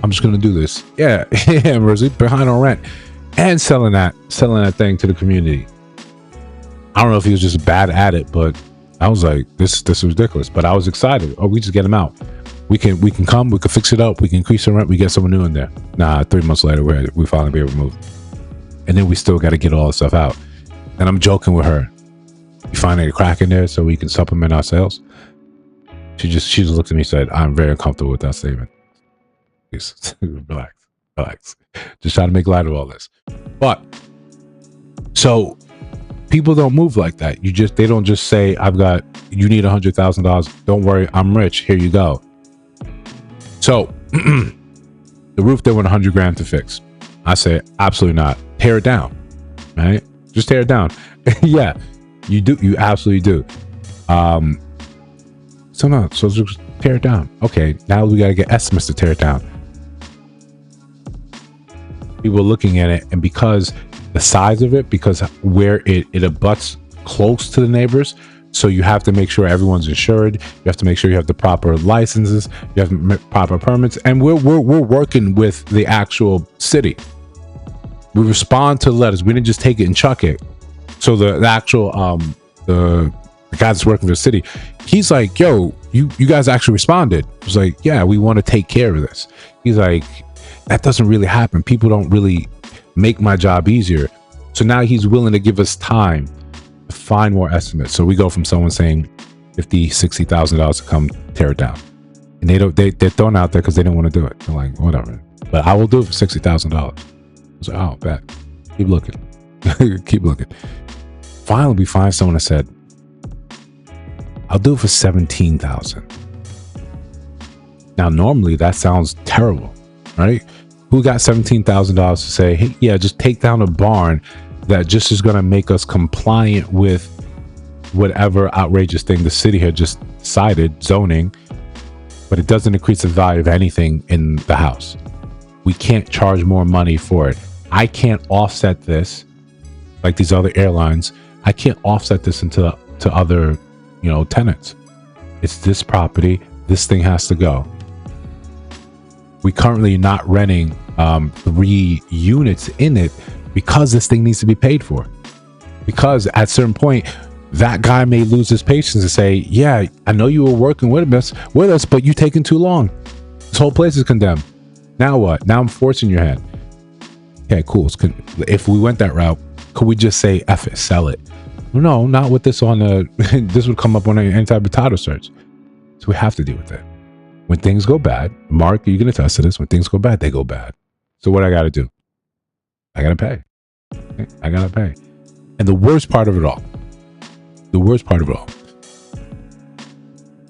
I'm just going to do this. Yeah. Yeah. Rosie, behind on rent and selling that thing to the community. I don't know if he was just bad at it, but I was like, this is ridiculous. But I was excited. Oh, we just get him out. We can come, we can fix it up. We can increase the rent. We get someone new in there. Nah, 3 months later, we finally be able to move. And then we still got to get all the stuff out. And I'm joking with her. You find a crack in there so we can supplement our sales? She just looked at me and said, I'm very uncomfortable with that statement. Please, relax. Just try to make light of all this. But so people don't move like that. They don't just say, you need $100,000. Don't worry, I'm rich. Here you go. So the roof, they want $100,000 to fix. I say, absolutely not. Tear it down, right? Just tear it down. Yeah, you do. You absolutely do. So just tear it down. Okay, now we got to get estimates to tear it down. People are looking at it, and because the size of it, because where it abuts close to the neighbors, so you have to make sure everyone's insured. You have to make sure you have the proper licenses. You have proper permits, and we're working with the actual city. We respond to letters. We didn't just take it and chuck it. So the actual the guy that's working for the city, he's like, yo, you guys actually responded. I was like, yeah, we want to take care of this. He's like, that doesn't really happen. People don't really make my job easier. So now he's willing to give us time to find more estimates. So we go from someone saying $50,000, $60,000 to come tear it down, and they're thrown out there because they don't want to do it. They're like, whatever, but I will do it for $60,000. I was like, oh, bet. Keep looking. Keep looking. Finally, we find someone that said, I'll do it for $17,000. Now, normally that sounds terrible, right? Who got $17,000 to say, hey, yeah, just take down a barn that just is going to make us compliant with whatever outrageous thing the city had just decided, zoning, but it doesn't increase the value of anything in the house. We can't charge more money for it. I can't offset this like these other airlines. I can't offset this to other, tenants. It's this property. This thing has to go. We currently not renting 3 units in it because this thing needs to be paid for. Because at a certain point, that guy may lose his patience and say, yeah, I know you were working with us, but you're taking too long. This whole place is condemned. Now what? Now I'm forcing your hand. Okay, cool. If we went that route, could we just say, F it, sell it? No, not with this on this would come up on any type of title search. So we have to deal with it. When things go bad, Mark, you can attest to this. When things go bad, they go bad. So what I got to do? I got to pay. Okay? I got to pay. And the worst part of it all,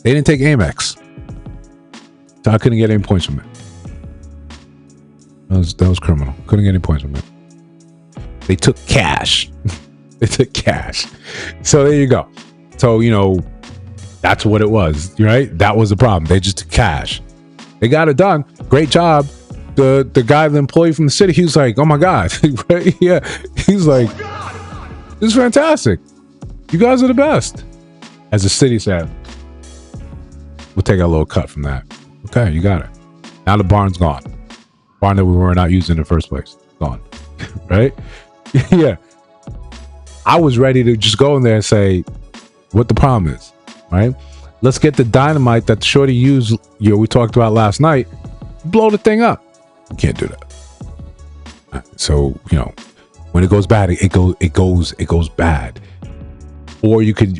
they didn't take Amex. So I couldn't get any points from it. That was criminal. Couldn't get any points from it. They took cash. They took cash. So there you go. So, that's what it was, right? That was the problem. They just took cash. They got it done. Great job. The guy, the employee from the city, he was like, oh my God. Right? Yeah. He's like, this is fantastic. You guys are the best. As the city said, we'll take a little cut from that. Okay, you got it. Now the barn's gone. Find that we weren't out using in the first place. Gone. Right? Yeah. I was ready to just go in there and say what the problem is. Right? Let's get the dynamite that the shorty used, we talked about last night, blow the thing up. You can't do that. So, when it goes bad, it goes bad. Or you could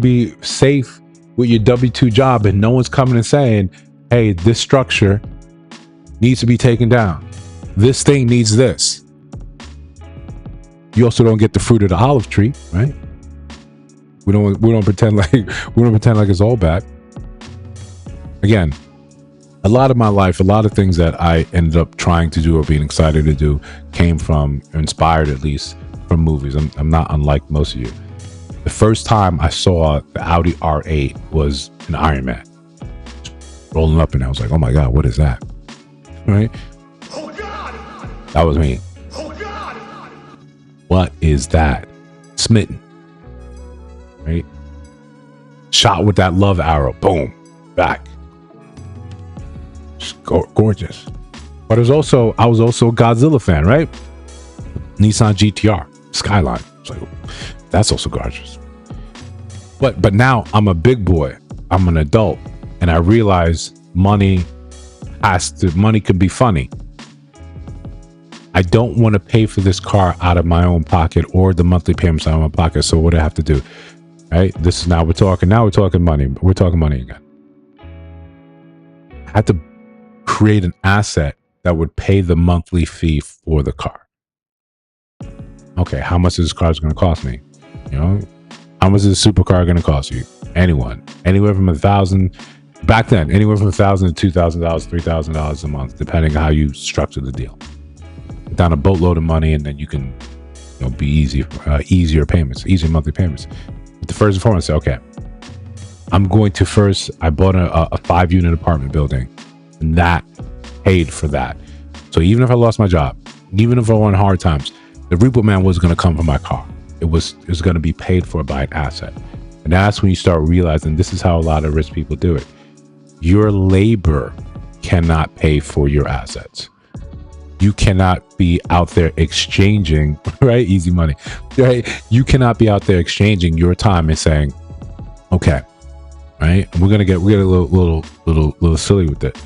be safe with your W-2 job and no one's coming and saying, hey, this structure needs to be taken down. This thing needs this. You also don't get the fruit of the olive tree, right? We don't pretend like it's all bad. Again, a lot of my life, a lot of things that I ended up trying to do or being excited to do came from, inspired at least, from movies. I'm not unlike most of you. The first time I saw the Audi R8 was an Iron Man. Rolling up and I was like, oh my God, what is that? Right? Oh God! That was me. Oh God! What is that? Smitten. Right? Shot with that love arrow. Boom. Back. Just gorgeous. But I was also a Godzilla fan, right? Nissan GTR Skyline. It's like, that's also gorgeous. But now I'm a big boy. I'm an adult, and I realize money could be funny. I don't want to pay for this car out of my own pocket or the monthly payments out of my pocket. So what do I have to do? Right? We're talking money. We're talking money again. I had to create an asset that would pay the monthly fee for the car. Okay, how much is this car going to cost me? How much is a supercar going to cost you? Anyone, anywhere from $1,000 back then, anywhere from $1,000 to $2,000, $3,000 a month, depending on how you structure the deal. Down a boatload of money, and then you can, be easier monthly payments. But the first and foremost, say, okay, I'm going to I bought a 5-unit apartment building, and that paid for that. So even if I lost my job, even if I went hard times, the repo man was going to come from my car. It was going to be paid for by an asset. And that's when you start realizing this is how a lot of rich people do it. Your labor cannot pay for your assets. You cannot be out there exchanging, right? Easy money, right? You cannot be out there exchanging your time and saying, okay, right? We're gonna get a little silly with it.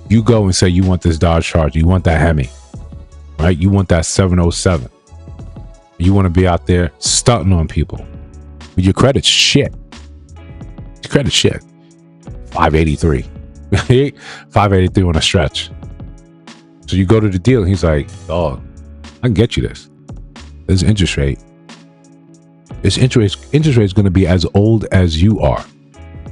You go and say you want this Dodge Charger, you want that Hemi, right? You want that 707. You want to be out there stunting on people. But your credit's shit. Your credit's shit. 583. 583 on a stretch. So you go to the deal and he's like, oh, I can get you this. This interest rate. This interest rate is going to be as old as you are,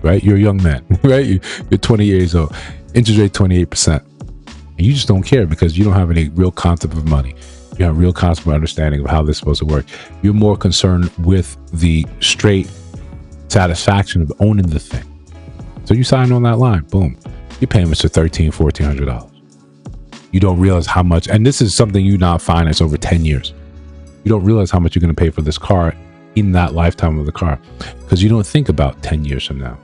right? You're a young man, right? You're 20 years old. Interest rate 28%. And you just don't care because you don't have any real concept of money. You have a real concept of understanding of how this is supposed to work. You're more concerned with the straight satisfaction of owning the thing. So you sign on that line, boom. Your payments are $1,300, $1,400. You don't realize how much, and this is something you not finance over 10 years. You don't realize how much you're going to pay for this car in that lifetime of the car, because you don't think about 10 years from now.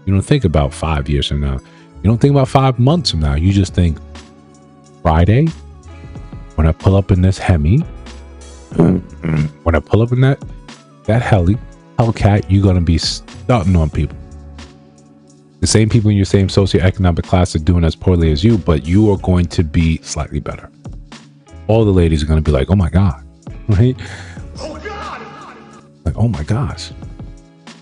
You don't think about 5 years from now. You don't think about 5 months from now. You just think, Friday, when I pull up in this Hemi, when I pull up in that Hellcat, you're going to be stunting on people. The same people in your same socioeconomic class are doing as poorly as you, but you are going to be slightly better. All the ladies are going to be like, oh my God, right? Oh God! Like, oh my gosh.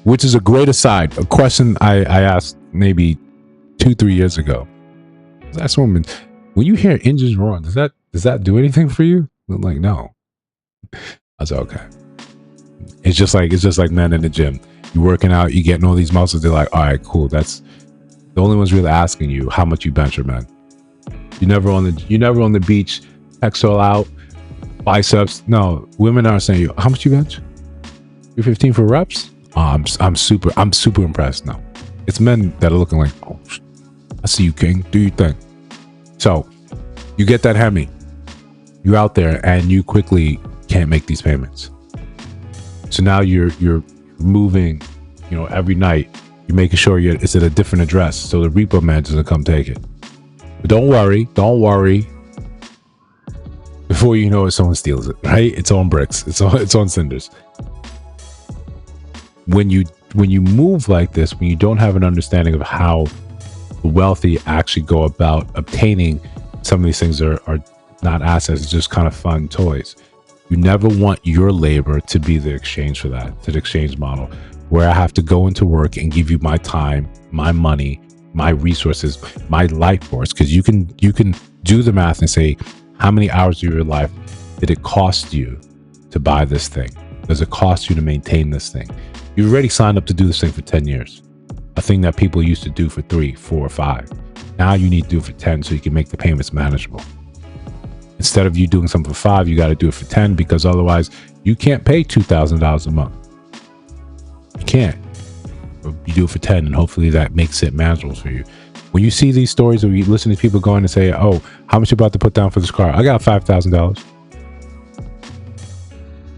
Which is a great aside. A question I asked maybe 2-3 years ago. That's woman. When you hear engines roaring, does that do anything for you? I'm like, no. I was like, okay. It's just like men in the gym. You're working out, you're getting all these muscles. They're like, all right, cool. That's the only one's really asking you how much you bench, man. You're never on the beach, pecs all out, biceps. No, women aren't saying you how much you bench. You're 15 for reps. I'm super impressed now. It's men that are looking like, oh, I see you, king. Do your thing. So you get that Hemi. You're out there and you quickly can't make these payments. So now you're moving, every night. You're making sure it's at a different address so the repo man doesn't come take it. But don't worry. Before you know it, someone steals it, right? It's on bricks. It's on cinders. When you move like this, when you don't have an understanding of how the wealthy actually go about obtaining some of these things are not assets, it's just kind of fun toys. You never want your labor to be the exchange for that, to the exchange model, where I have to go into work and give you my time, my money, my resources, my life force. Because you can do the math and say, how many hours of your life did it cost you to buy this thing? Does it cost you to maintain this thing? You've already signed up to do this thing for 10 years. A thing that people used to do for 3, 4, or 5. Now you need to do it for 10 so you can make the payments manageable. Instead of you doing something for 5, you got to do it for 10, because otherwise you can't pay $2,000 a month. You can't. You do it for 10, and hopefully that makes it manageable for you. When you see these stories, or you listen to people going and say, oh, how much you about to put down for this car? I got $5,000.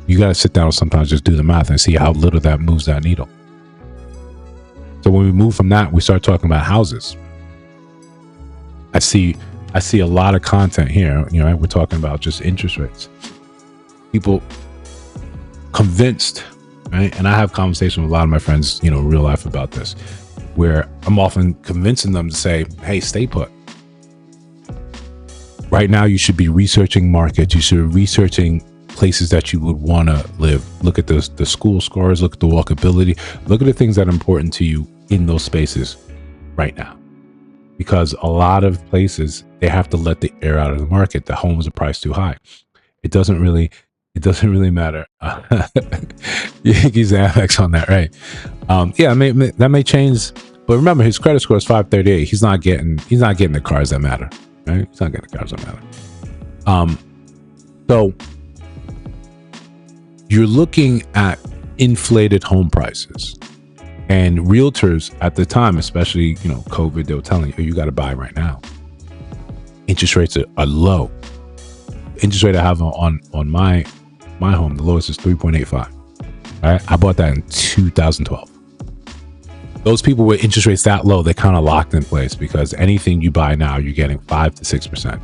You got to sit down and sometimes just do the math and see how little that moves that needle. So when we move from that, we start talking about houses. I see a lot of content here. You know, we're talking about just interest rates. People convinced, right? And I have conversations with a lot of my friends, you know, real life about this, where I'm often convincing them to say, hey, stay put. Right now, you should be researching markets. You should be researching places that you would want to live. Look at the school scores, look at the walkability, look at the things that are important to you in those spaces right now. Because a lot of places, they have to let the air out of the market. The homes are priced too high. It doesn't really matter. He's Amex on that, right? Yeah, that may change. But remember, his credit score is 538. He's not getting the cars that matter, right? He's not getting the cars that matter. So you're looking at inflated home prices, and realtors at the time, especially, you know, COVID, they were telling you, oh, you got to buy right now. Interest rates are low. Interest rate I have on my home, the lowest is 3.85. All right, I bought that in 2012. Those people with interest rates that low, they're kind of locked in place, because anything you buy now, you're getting 5 to 6%,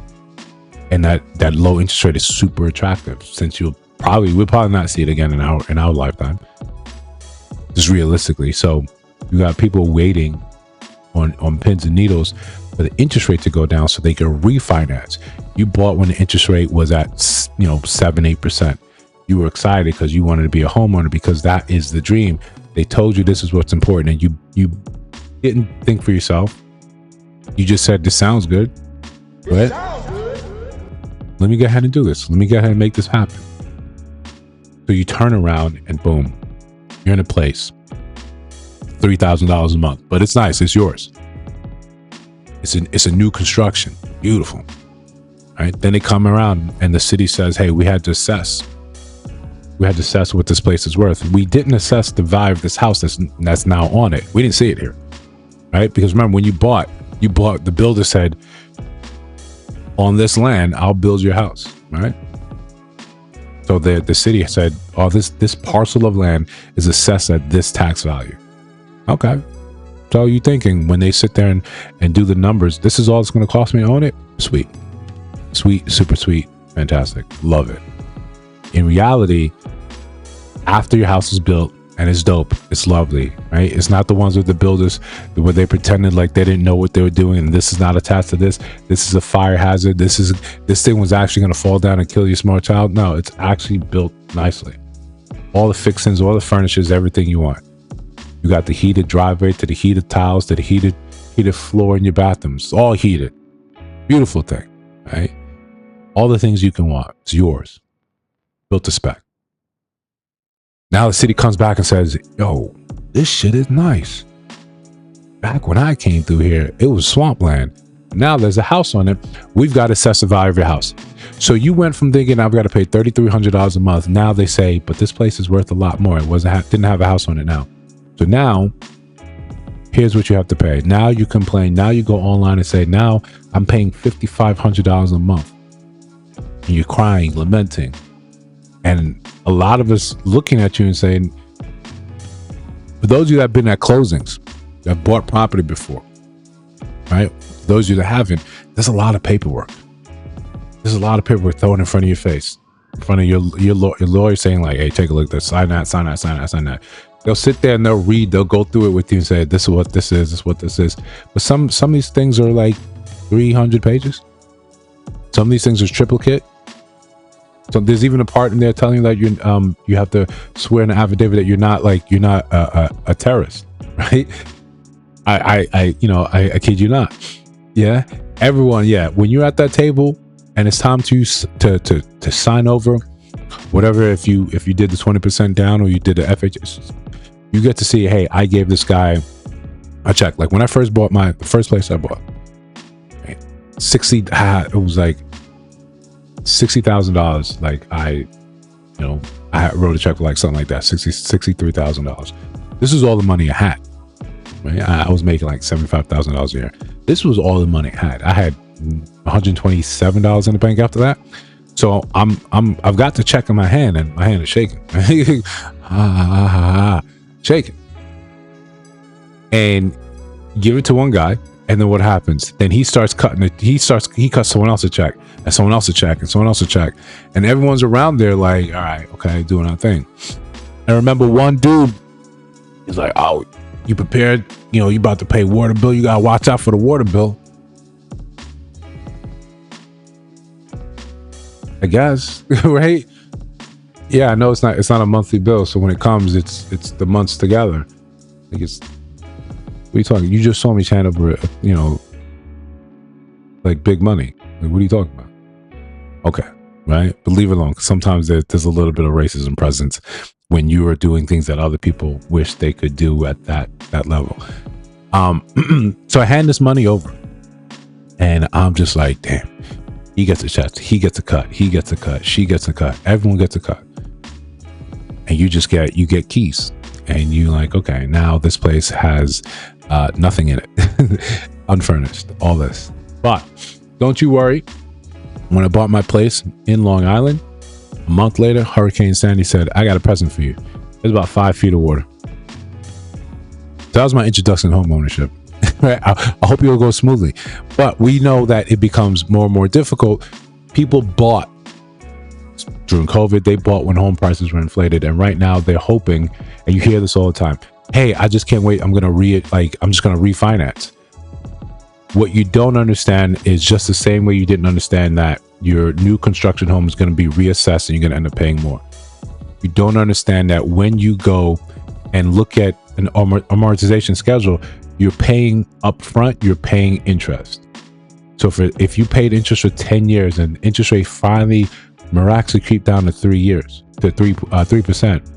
and that low interest rate is super attractive, since we'll probably not see it again in our lifetime, just realistically. So you got people waiting on pins and needles for the interest rate to go down so they can refinance. You bought when the interest rate was at 7-8%. You were excited because you wanted to be a homeowner, because that is the dream. They told you this is what's important, and you didn't think for yourself. You just said, this sounds good. Right? Let me go ahead and do this. Let me go ahead and make this happen. So you turn around and boom, you're in a place, $3,000 a month, but it's nice. It's yours. It's a new construction. Beautiful. Right? Then they come around and the city says, hey, we had to assess what this place is worth. We didn't assess the value of this house that's now on it. We didn't see it here. Right? Because remember, when you bought, the builder said, on this land, I'll build your house. Right? So the city said, oh, this parcel of land is assessed at this tax value. Okay. So you thinking when they sit there and do the numbers, this is all it's going to cost me to own it? Sweet. Sweet, super sweet, fantastic. Love it. In reality, after your house is built and it's dope, it's lovely, right? It's not the ones with the builders where they pretended like they didn't know what they were doing, and this is not attached to this. This is a fire hazard. This thing was actually going to fall down and kill your small child. No, it's actually built nicely. All the fixings, all the furnishings, everything you want. You got the heated driveway, to the heated tiles, to the heated floor in your bathrooms. It's all heated. Beautiful thing, right? All the things you can want. It's yours. Built to spec. Now the city comes back and says, yo, this shit is nice. Back when I came through here, it was swampland. Now there's a house on it. We've got to assess the value of your house. So you went from thinking I've got to pay $3,300 a month. Now they say, but this place is worth a lot more. It didn't have a house on it now. So now, here's what you have to pay. Now you complain. Now you go online and say, now I'm paying $5,500 a month. And you're crying, lamenting. And a lot of us looking at you and saying, for those of you that have been at closings, that have bought property before, right? For those of you that haven't, there's a lot of paperwork. There's a lot of paperwork thrown in front of your face, in front of your lawyer saying like, hey, take a look at this, sign that, sign that, sign that, sign that. They'll sit there and they'll read, they'll go through it with you and say, this is what this is, this is what this is. But some of these things are like 300 pages. Some of these things are triplicate. So there's even a part in there telling you that you have to swear in an affidavit that you're not a terrorist, right? I kid you not. Yeah, everyone. Yeah, when you're at that table and it's time to sign over, whatever. If you did the 20% down or you did the FHS, you get to see, hey, I gave this guy a check. Like when I first bought the first place I bought, it was like $60,000. Like I wrote a check for like something like that, $63,000. This is all the money I had. Right? I was making like $75,000 a year. This was all the money I had. I had $127 in the bank after that. So I've got the check in my hand and my hand is shaking. Shaking. And give it to one guy. And then what happens? Then he starts cutting it. He cuts someone else a check, and someone else a check, and someone else a check. And everyone's around there like, all right, okay, doing our thing. And I remember one dude, he's like, oh, you prepared? You know, you about to pay water bill. You gotta watch out for the water bill. I guess, right? Yeah, I know it's not a monthly bill. So when it comes, it's the months together. Like what are you talking? You just saw me hand over, like big money. Like, what are you talking about? Okay, right? But leave it alone. Sometimes there's a little bit of racism present when you are doing things that other people wish they could do at that level. So I hand this money over, and I'm just like, damn. He gets a check. He gets a cut. He gets a cut. She gets a cut. Everyone gets a cut, and you get keys, and you like, okay, now this place has nothing in it, unfurnished, all this. But don't you worry. When I bought my place in Long Island, a month later, Hurricane Sandy said, I got a present for you. It's about 5 feet of water. So that was my introduction to home ownership. Right? I hope it will go smoothly. But we know that it becomes more and more difficult. People bought during COVID, they bought when home prices were inflated. And right now they're hoping, and you hear this all the time, hey, I just can't wait. I'm just going to refinance. What you don't understand is just the same way you didn't understand that your new construction home is going to be reassessed and you're going to end up paying more. You don't understand that when you go and look at an amortization schedule, you're paying upfront, you're paying interest. So if you paid interest for 10 years and interest rate finally miraculously creep down to 3 years, to 3%,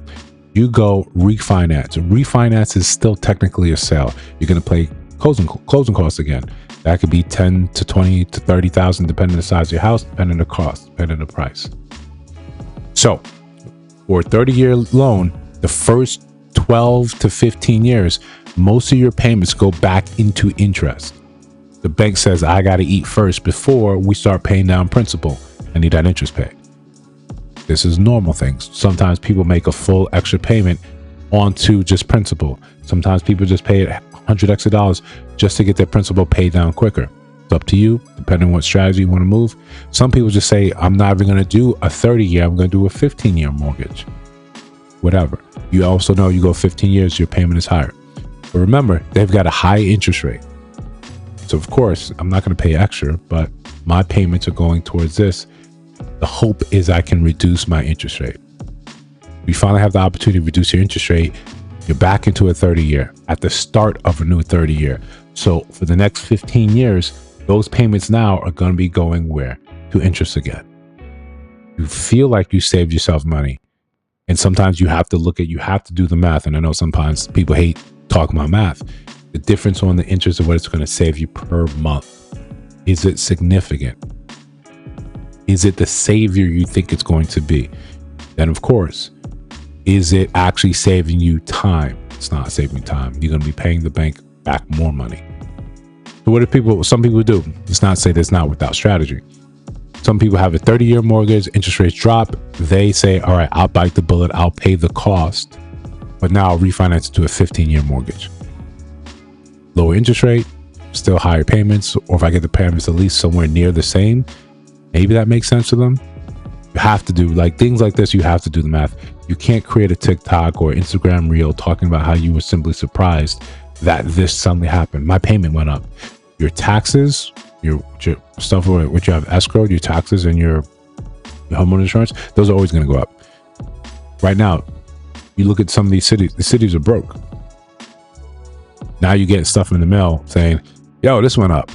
you go refinance. Refinance is still technically a sale. You're going to pay closing costs again. That could be 10 to 20 to 30,000, depending on the size of your house, depending on the cost, depending on the price. So for a 30-year loan, the first 12 to 15 years, most of your payments go back into interest. The bank says, I got to eat first before we start paying down principal. I need that interest paid. This is normal things. Sometimes people make a full extra payment onto just principal. Sometimes people just pay $100 extra just to get their principal paid down quicker. It's up to you, depending on what strategy you want to move. Some people just say, I'm not even going to do a 30-year, I'm going to do a 15-year mortgage. Whatever. You also know you go 15 years, your payment is higher. But remember, they've got a high interest rate. So of course, I'm not going to pay extra, but my payments are going towards this. The hope is I can reduce my interest rate. You finally have the opportunity to reduce your interest rate. You're back into a 30-year at the start of a new 30-year. So for the next 15 years, those payments now are going to be going where? To interest again. You feel like you saved yourself money. And sometimes you have to do the math. And I know sometimes people hate talking about math. The difference on the interest of what it's going to save you per month. Is it significant? Is it the savior you think it's going to be? Then of course, is it actually saving you time? It's not saving time. You're going to be paying the bank back more money. So what do some people do? Let's not say that's not without strategy. Some people have a 30-year mortgage, interest rates drop. They say, all right, I'll bite the bullet. I'll pay the cost, but now I'll refinance it to a 15-year mortgage. Lower interest rate, still higher payments, or if I get the payments at least somewhere near the same, maybe that makes sense to them. You have to do like things like this. You have to do the math. You can't create a TikTok or Instagram reel talking about how you were simply surprised that this suddenly happened. My payment went up. Your taxes, your stuff which you have escrowed, your taxes and your homeowner insurance, those are always going to go up. Right now, you look at some of these cities, the cities are broke. Now you get stuff in the mail saying, yo, this went up.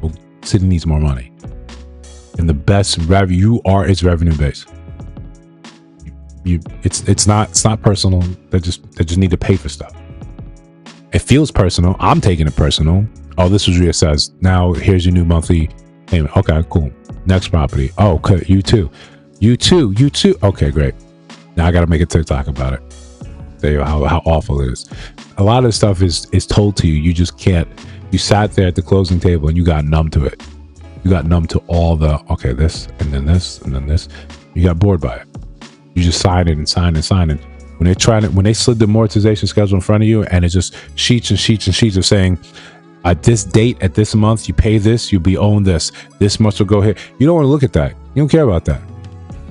Well, city needs more money. And the best revenue, you are its revenue base. It's not personal. They just need to pay for stuff. It feels personal. I'm taking it personal. Oh, this was reassessed. Now here's your new monthly payment. Okay, cool. Next property. Oh, okay, you too. Okay, great. Now I got to make a TikTok about it. Tell you how awful it is. A lot of stuff is told to you. You just can't. You sat there at the closing table and you got numb to it. You got numb to all the, okay, this, and then this, and then this. You got bored by it. You just signed it and signed and signed it. When they slid the amortization schedule in front of you and it's just sheets and sheets and sheets of saying, at this date, at this month, you pay this, you'll be owing this. This much will go here. You don't want to look at that. You don't care about that.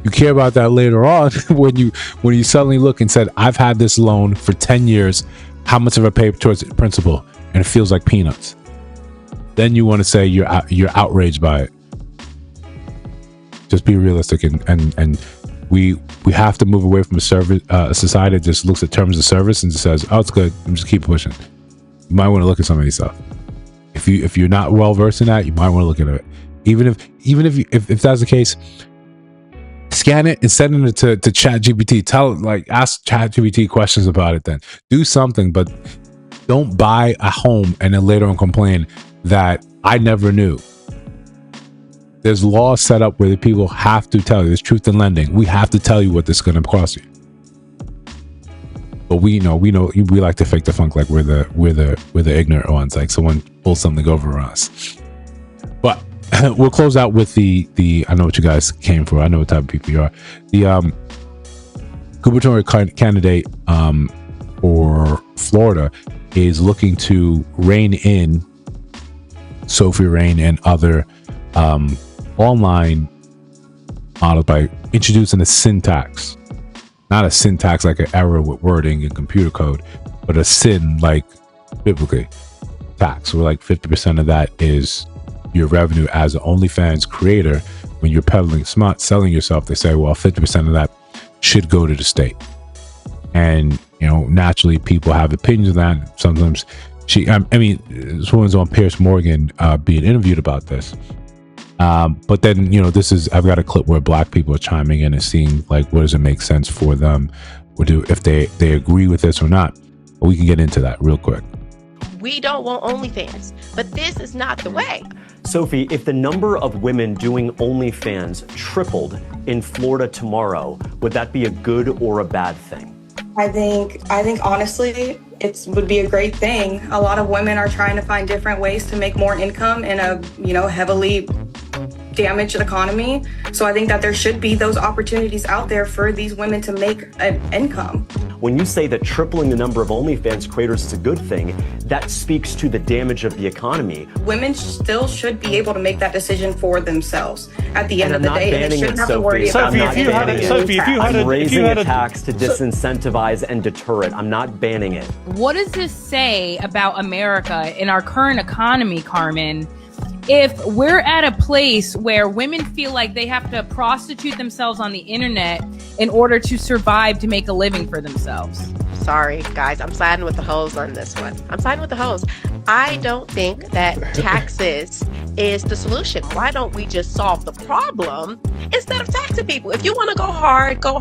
You care about that later on when you suddenly look and said, I've had this loan for 10 years. How much have I paid towards principal? And it feels like peanuts. Then you want to say you're outraged by it. Just be realistic, and we have to move away from a society that just looks at terms of service and just says, oh, it's good, I'm just keep pushing. You might want to look at some of these stuff. If you're not well versed in that, you might want to look at it. Even if that's the case, scan it and send it to ChatGPT. Ask ChatGPT questions about it. Then do something, but don't buy a home and then later on complain that I never knew. There's laws set up where the people have to tell you. There's truth in lending. We have to tell you what this is going to cost you. But we know we like to fake the funk like we're the ignorant ones, like someone pulls something over us. But we'll close out with the I know what you guys came for. I know what type of people you are. The gubernatorial candidate for Florida is looking to rein in Sophie Rain and other online models by introducing a sin tax. Not a syntax like an error with wording and computer code, but a sin like biblically tax, where like 50% of that is your revenue as an OnlyFans creator. When you're peddling smart, selling yourself, they say, well, 50% of that should go to the state. And, naturally people have opinions of that. Sometimes this woman's on Piers Morgan being interviewed about this. But then, I've got a clip where black people are chiming in and seeing like, what does it make sense for them, or if they agree with this or not. But we can get into that real quick. We don't want OnlyFans, but this is not the way. Sophie, if the number of women doing OnlyFans tripled in Florida tomorrow, would that be a good or a bad thing? I think honestly, it would be a great thing. A lot of women are trying to find different ways to make more income in a, heavily damaged economy. So I think that there should be those opportunities out there for these women to make an income. When you say that tripling the number of OnlyFans creators is a good thing, that speaks to the damage of the economy. Women still should be able to make that decision for themselves at the end of the day. And they shouldn't have to worry about I'm raising a tax to disincentivize and deter it. I'm not banning it. What does this say about America in our current economy, Carmen? If we're at a place where women feel like they have to prostitute themselves on the internet in order to survive, to make a living for themselves. Sorry, guys, I'm siding with the hoes on this one. I'm siding with the hoes. I don't think that taxes is the solution. Why don't we just solve the problem instead of taxing people? If you want to go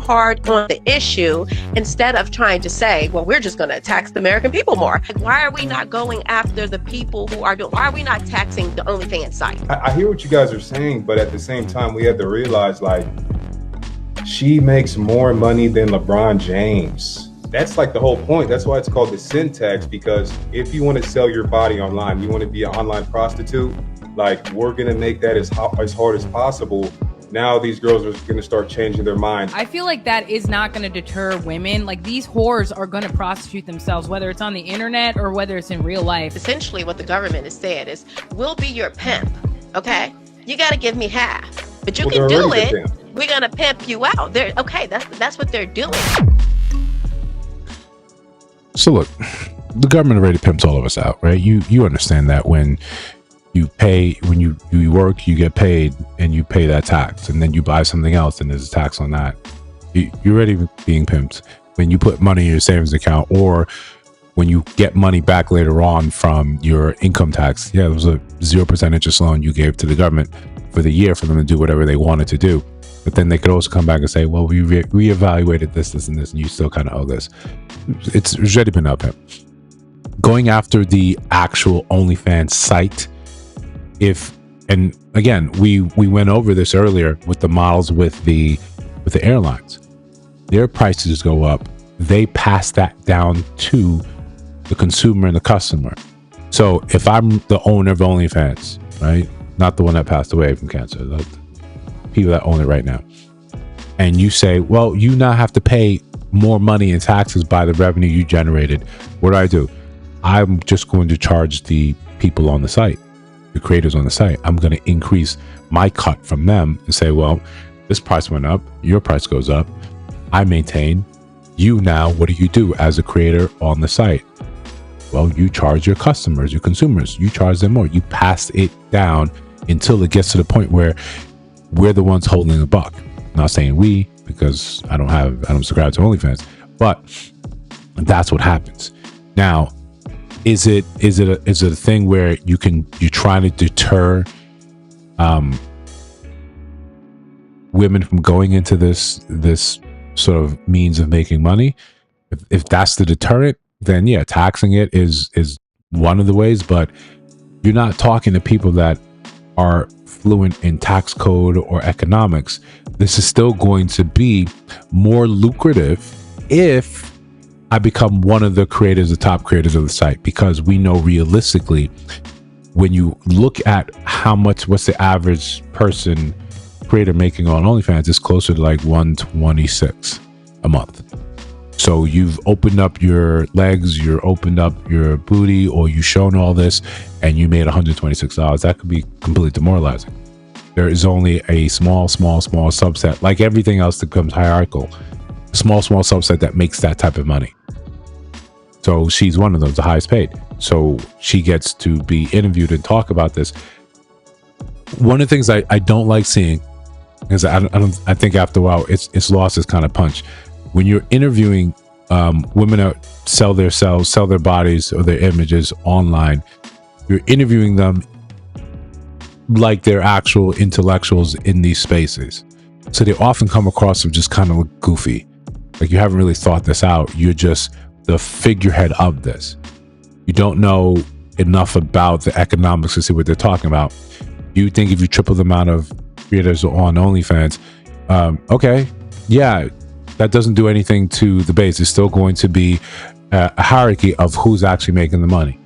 hard on the issue instead of trying to say, well, we're just going to tax the American people more. Like, why are we not going after the people who are doing, why are we not taxing the OnlyFans site? I hear what you guys are saying, but at the same time, we have to realize, like, she makes more money than LeBron James. That's like the whole point. That's why it's called the sin tax, because if you want to sell your body online, you want to be an online prostitute, like, we're going to make that as hard as possible now these girls are going to start changing their mind. I feel like that is not going to deter women. Like, these whores are going to prostitute themselves, whether it's on the internet or whether it's in real life. Essentially, what the government has said is, we'll be your pimp, okay? You got to give me half, but you can do it. We're going to pimp you out. Okay, that's what they're doing. So look, the government already pimps all of us out, right? You understand that when you pay, when you work, you get paid, and you pay that tax, and then you buy something else, and there's a tax on that. You're already being pimped. When you put money in your savings account, or when you get money back later on from your income tax, yeah, it was a 0% interest loan you gave to the government for the year for them to do whatever they wanted to do. But then they could also come back and say, well, we reevaluated this, and this, and you still kind of owe this. It's already been up him. Going after the actual OnlyFans site, and again, we went over this earlier with the models with the airlines. Their prices go up. They pass that down to the consumer and the customer. So if I'm the owner of OnlyFans, right, not the one that passed away from cancer, the people that own it right now, and you say, well, you now have to pay more money in taxes by the revenue you generated, what do? I'm just going to charge the people on the site, the creators on the site. I'm going to increase my cut from them and say, well, this price went up, your price goes up, I maintain. You now, what do as a creator on the site? Well, you charge your customers, your consumers, you charge them more. You pass it down until it gets to the point where we're the ones holding the buck. I'm not saying we, because I don't subscribe to OnlyFans, but that's what happens. Now, is it a thing where you're trying to deter women from going into this sort of means of making money? If that's the deterrent, then yeah, taxing it is one of the ways, but you're not talking to people that are fluent in tax code or economics. This is still going to be more lucrative if I become one of the creators, the top creators of the site, because we know realistically, when you look at what's the average person creator making on OnlyFans, it's closer to like $126 a month. So you've opened up your legs, you're opened up your booty, or you've shown all this and you made $126. That could be completely demoralizing. There is only a small subset, like everything else that becomes hierarchical, small subset that makes that type of money. So she's one of those, the highest paid. So she gets to be interviewed and talk about this. One of the things I don't like seeing, because I think after a while it's lost its kind of punch. When you're interviewing women that sell their bodies or their images online, you're interviewing them like they're actual intellectuals in these spaces. So they often come across as just kind of goofy. Like you haven't really thought this out. You're just the figurehead of this. You don't know enough about the economics to see what they're talking about. You think if you triple the amount of creators on OnlyFans, okay, yeah, that doesn't do anything to the base. It's still going to be a hierarchy of who's actually making the money.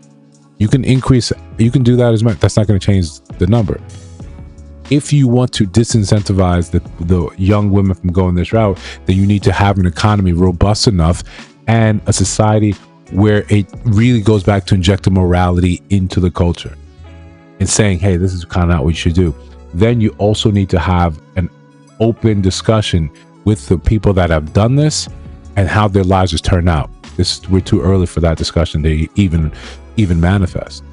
You can do that as much. That's not going to change the number. If you want to disincentivize the young women from going this route, then you need to have an economy robust enough and a society where it really goes back to injecting morality into the culture and saying, hey, this is kind of not what you should do. Then you also need to have an open discussion with the people that have done this and how their lives has turned out. We're too early for that discussion to even manifest.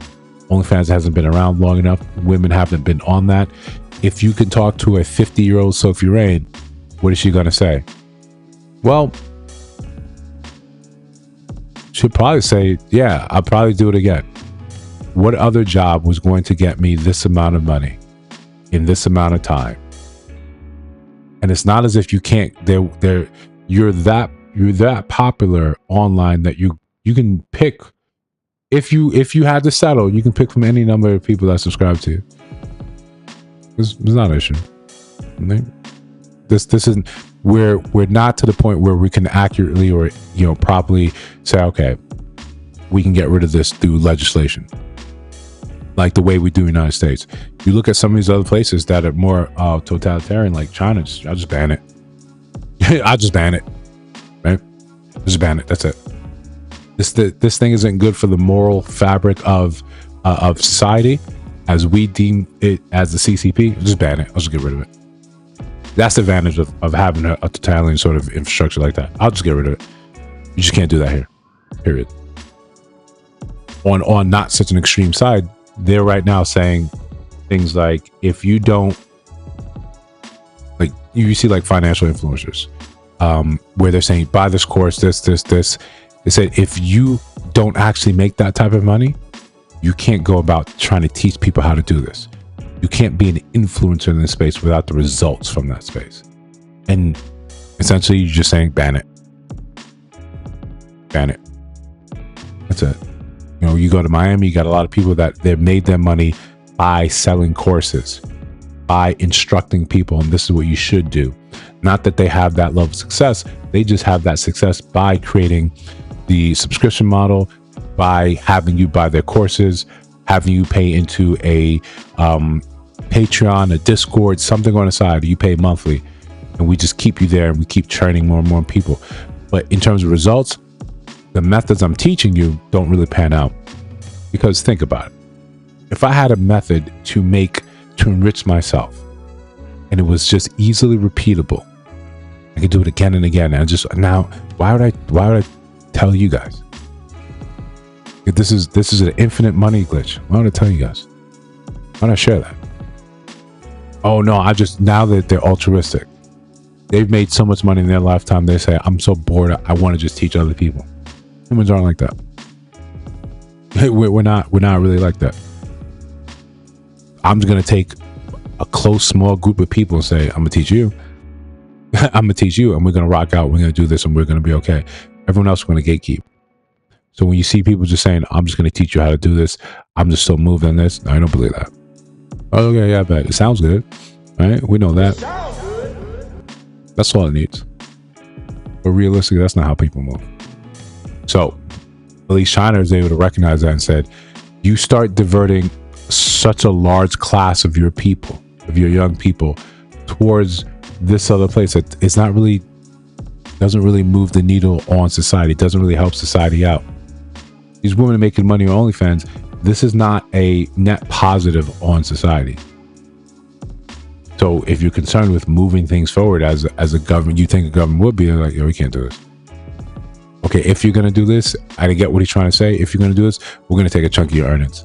OnlyFans hasn't been around long enough. Women haven't been on that. If you can talk to a 50-year-old Sophie Rain, what is she going to say? Well, she'll probably say, yeah, I'll probably do it again. What other job was going to get me this amount of money in this amount of time? And it's not as if you can't, you're that popular online that you can pick. If you had to settle, you can pick from any number of people that subscribe to you. It's not an issue. This isn't, we're not to the point where we can accurately or properly say, okay, we can get rid of this through legislation. like the way we do in the United States. You look at some of these other places that are more totalitarian, like China. I'll just ban it. I'll just ban it, right? Just ban it. That's it. This thing isn't good for the moral fabric of society as we deem it as the CCP. Just ban it. I'll just get rid of it. That's the advantage of having a totalitarian sort of infrastructure like that. I'll just get rid of it. You just can't do that here. Period. On not such an extreme side, they're right now saying things like, if you don't, like, you see like financial influencers where they're saying, buy this course, this. They said, if you don't actually make that type of money, you can't go about trying to teach people how to do this. You can't be an influencer in this space without the results from that space. And essentially, you're just saying, ban it. Ban it. That's it. You know, you go to Miami, you got a lot of people that they've made their money by selling courses, by instructing people, and this is what you should do. Not that they have that level of success, they just have that success by creating the subscription model, by having you buy their courses, having you pay into a Patreon, a Discord, something on the side. You pay monthly, and we just keep you there, and we keep churning more and more people. But in terms of results, the methods I'm teaching you don't really pan out. Because think about it. If I had a method to enrich myself, and it was just easily repeatable, I could do it again and again. And just now, why would I tell you guys? If this is an infinite money glitch. Why would I tell you guys? Why don't I share that? Oh no, now that they're altruistic, they've made so much money in their lifetime, they say, I'm so bored, I want to just teach other people. Humans aren't like that. We're not really like that. I'm just gonna take a close, small group of people and say, I'm gonna teach you. I'm gonna teach you, and we're gonna rock out. We're gonna do this, and we're gonna be okay. Everyone else, we're gonna gatekeep. So when you see people just saying, I'm just gonna teach you how to do this, I'm just so moved on this, no, I don't believe that. Oh, okay, yeah, I bet. It sounds good, right? We know that. That's all it needs. But realistically, that's not how people move. So at least China is able to recognize that and said, you start diverting such a large class of your people, of your young people, towards this other place that it's not really, doesn't really move the needle on society, doesn't really help society out. These women are making money on OnlyFans. This is not a net positive on society. So if you're concerned with moving things forward as a government, you think a government would be like, yo, we can't do this. Okay, if you're going to do this, I get what he's trying to say. If you're going to do this, we're going to take a chunk of your earnings.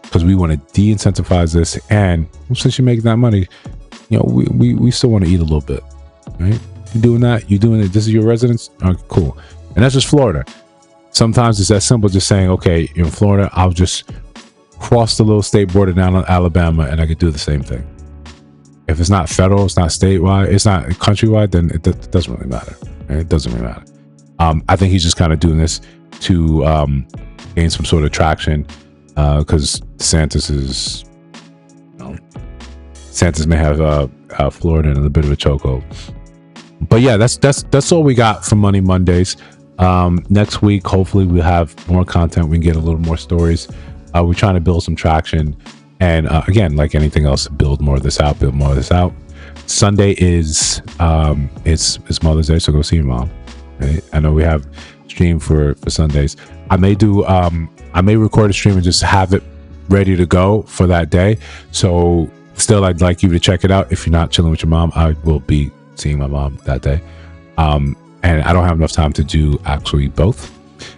Because we want to de-incentivize this. And since you're making that money, you know, we still want to eat a little bit, right? You're doing that. You're doing it. This is your residence. Okay, cool. And that's just Florida. Sometimes it's that simple, just saying, okay, you're in Florida, I'll just cross the little state border down on Alabama and I could do the same thing. If it's not federal, it's not statewide, it's not countrywide, then it doesn't really matter. Right? It doesn't really matter. I think he's just kind of doing this to gain some sort of traction because DeSantis is, you know, DeSantis may have Florida in a bit of a chokehold. But yeah, that's all we got for Money Mondays. Next week, hopefully we'll have more content. We can get a little more stories. We're trying to build some traction. And again, like anything else, build more of this out. Sunday is it's Mother's Day, so go see your mom. Right? I know we have stream for Sundays. I may record a stream and just have it ready to go for that day. So still, I'd like you to check it out. If you're not chilling with your mom, I will be seeing my mom that day. And I don't have enough time to do actually both.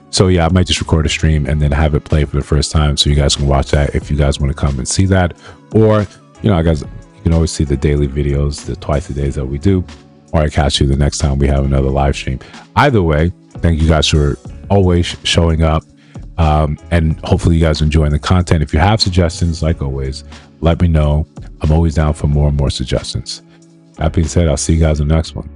So yeah, I might just record a stream and then have it play for the first time so you guys can watch that if you guys want to come and see that. Or, you know, guys, you can always see the daily videos, the twice a days that we do, or I catch you the next time we have another live stream. Either way, thank you guys for always showing up. And hopefully you guys are enjoying the content. If you have suggestions, like always, let me know. I'm always down for more and more suggestions. That being said, I'll see you guys in the next one.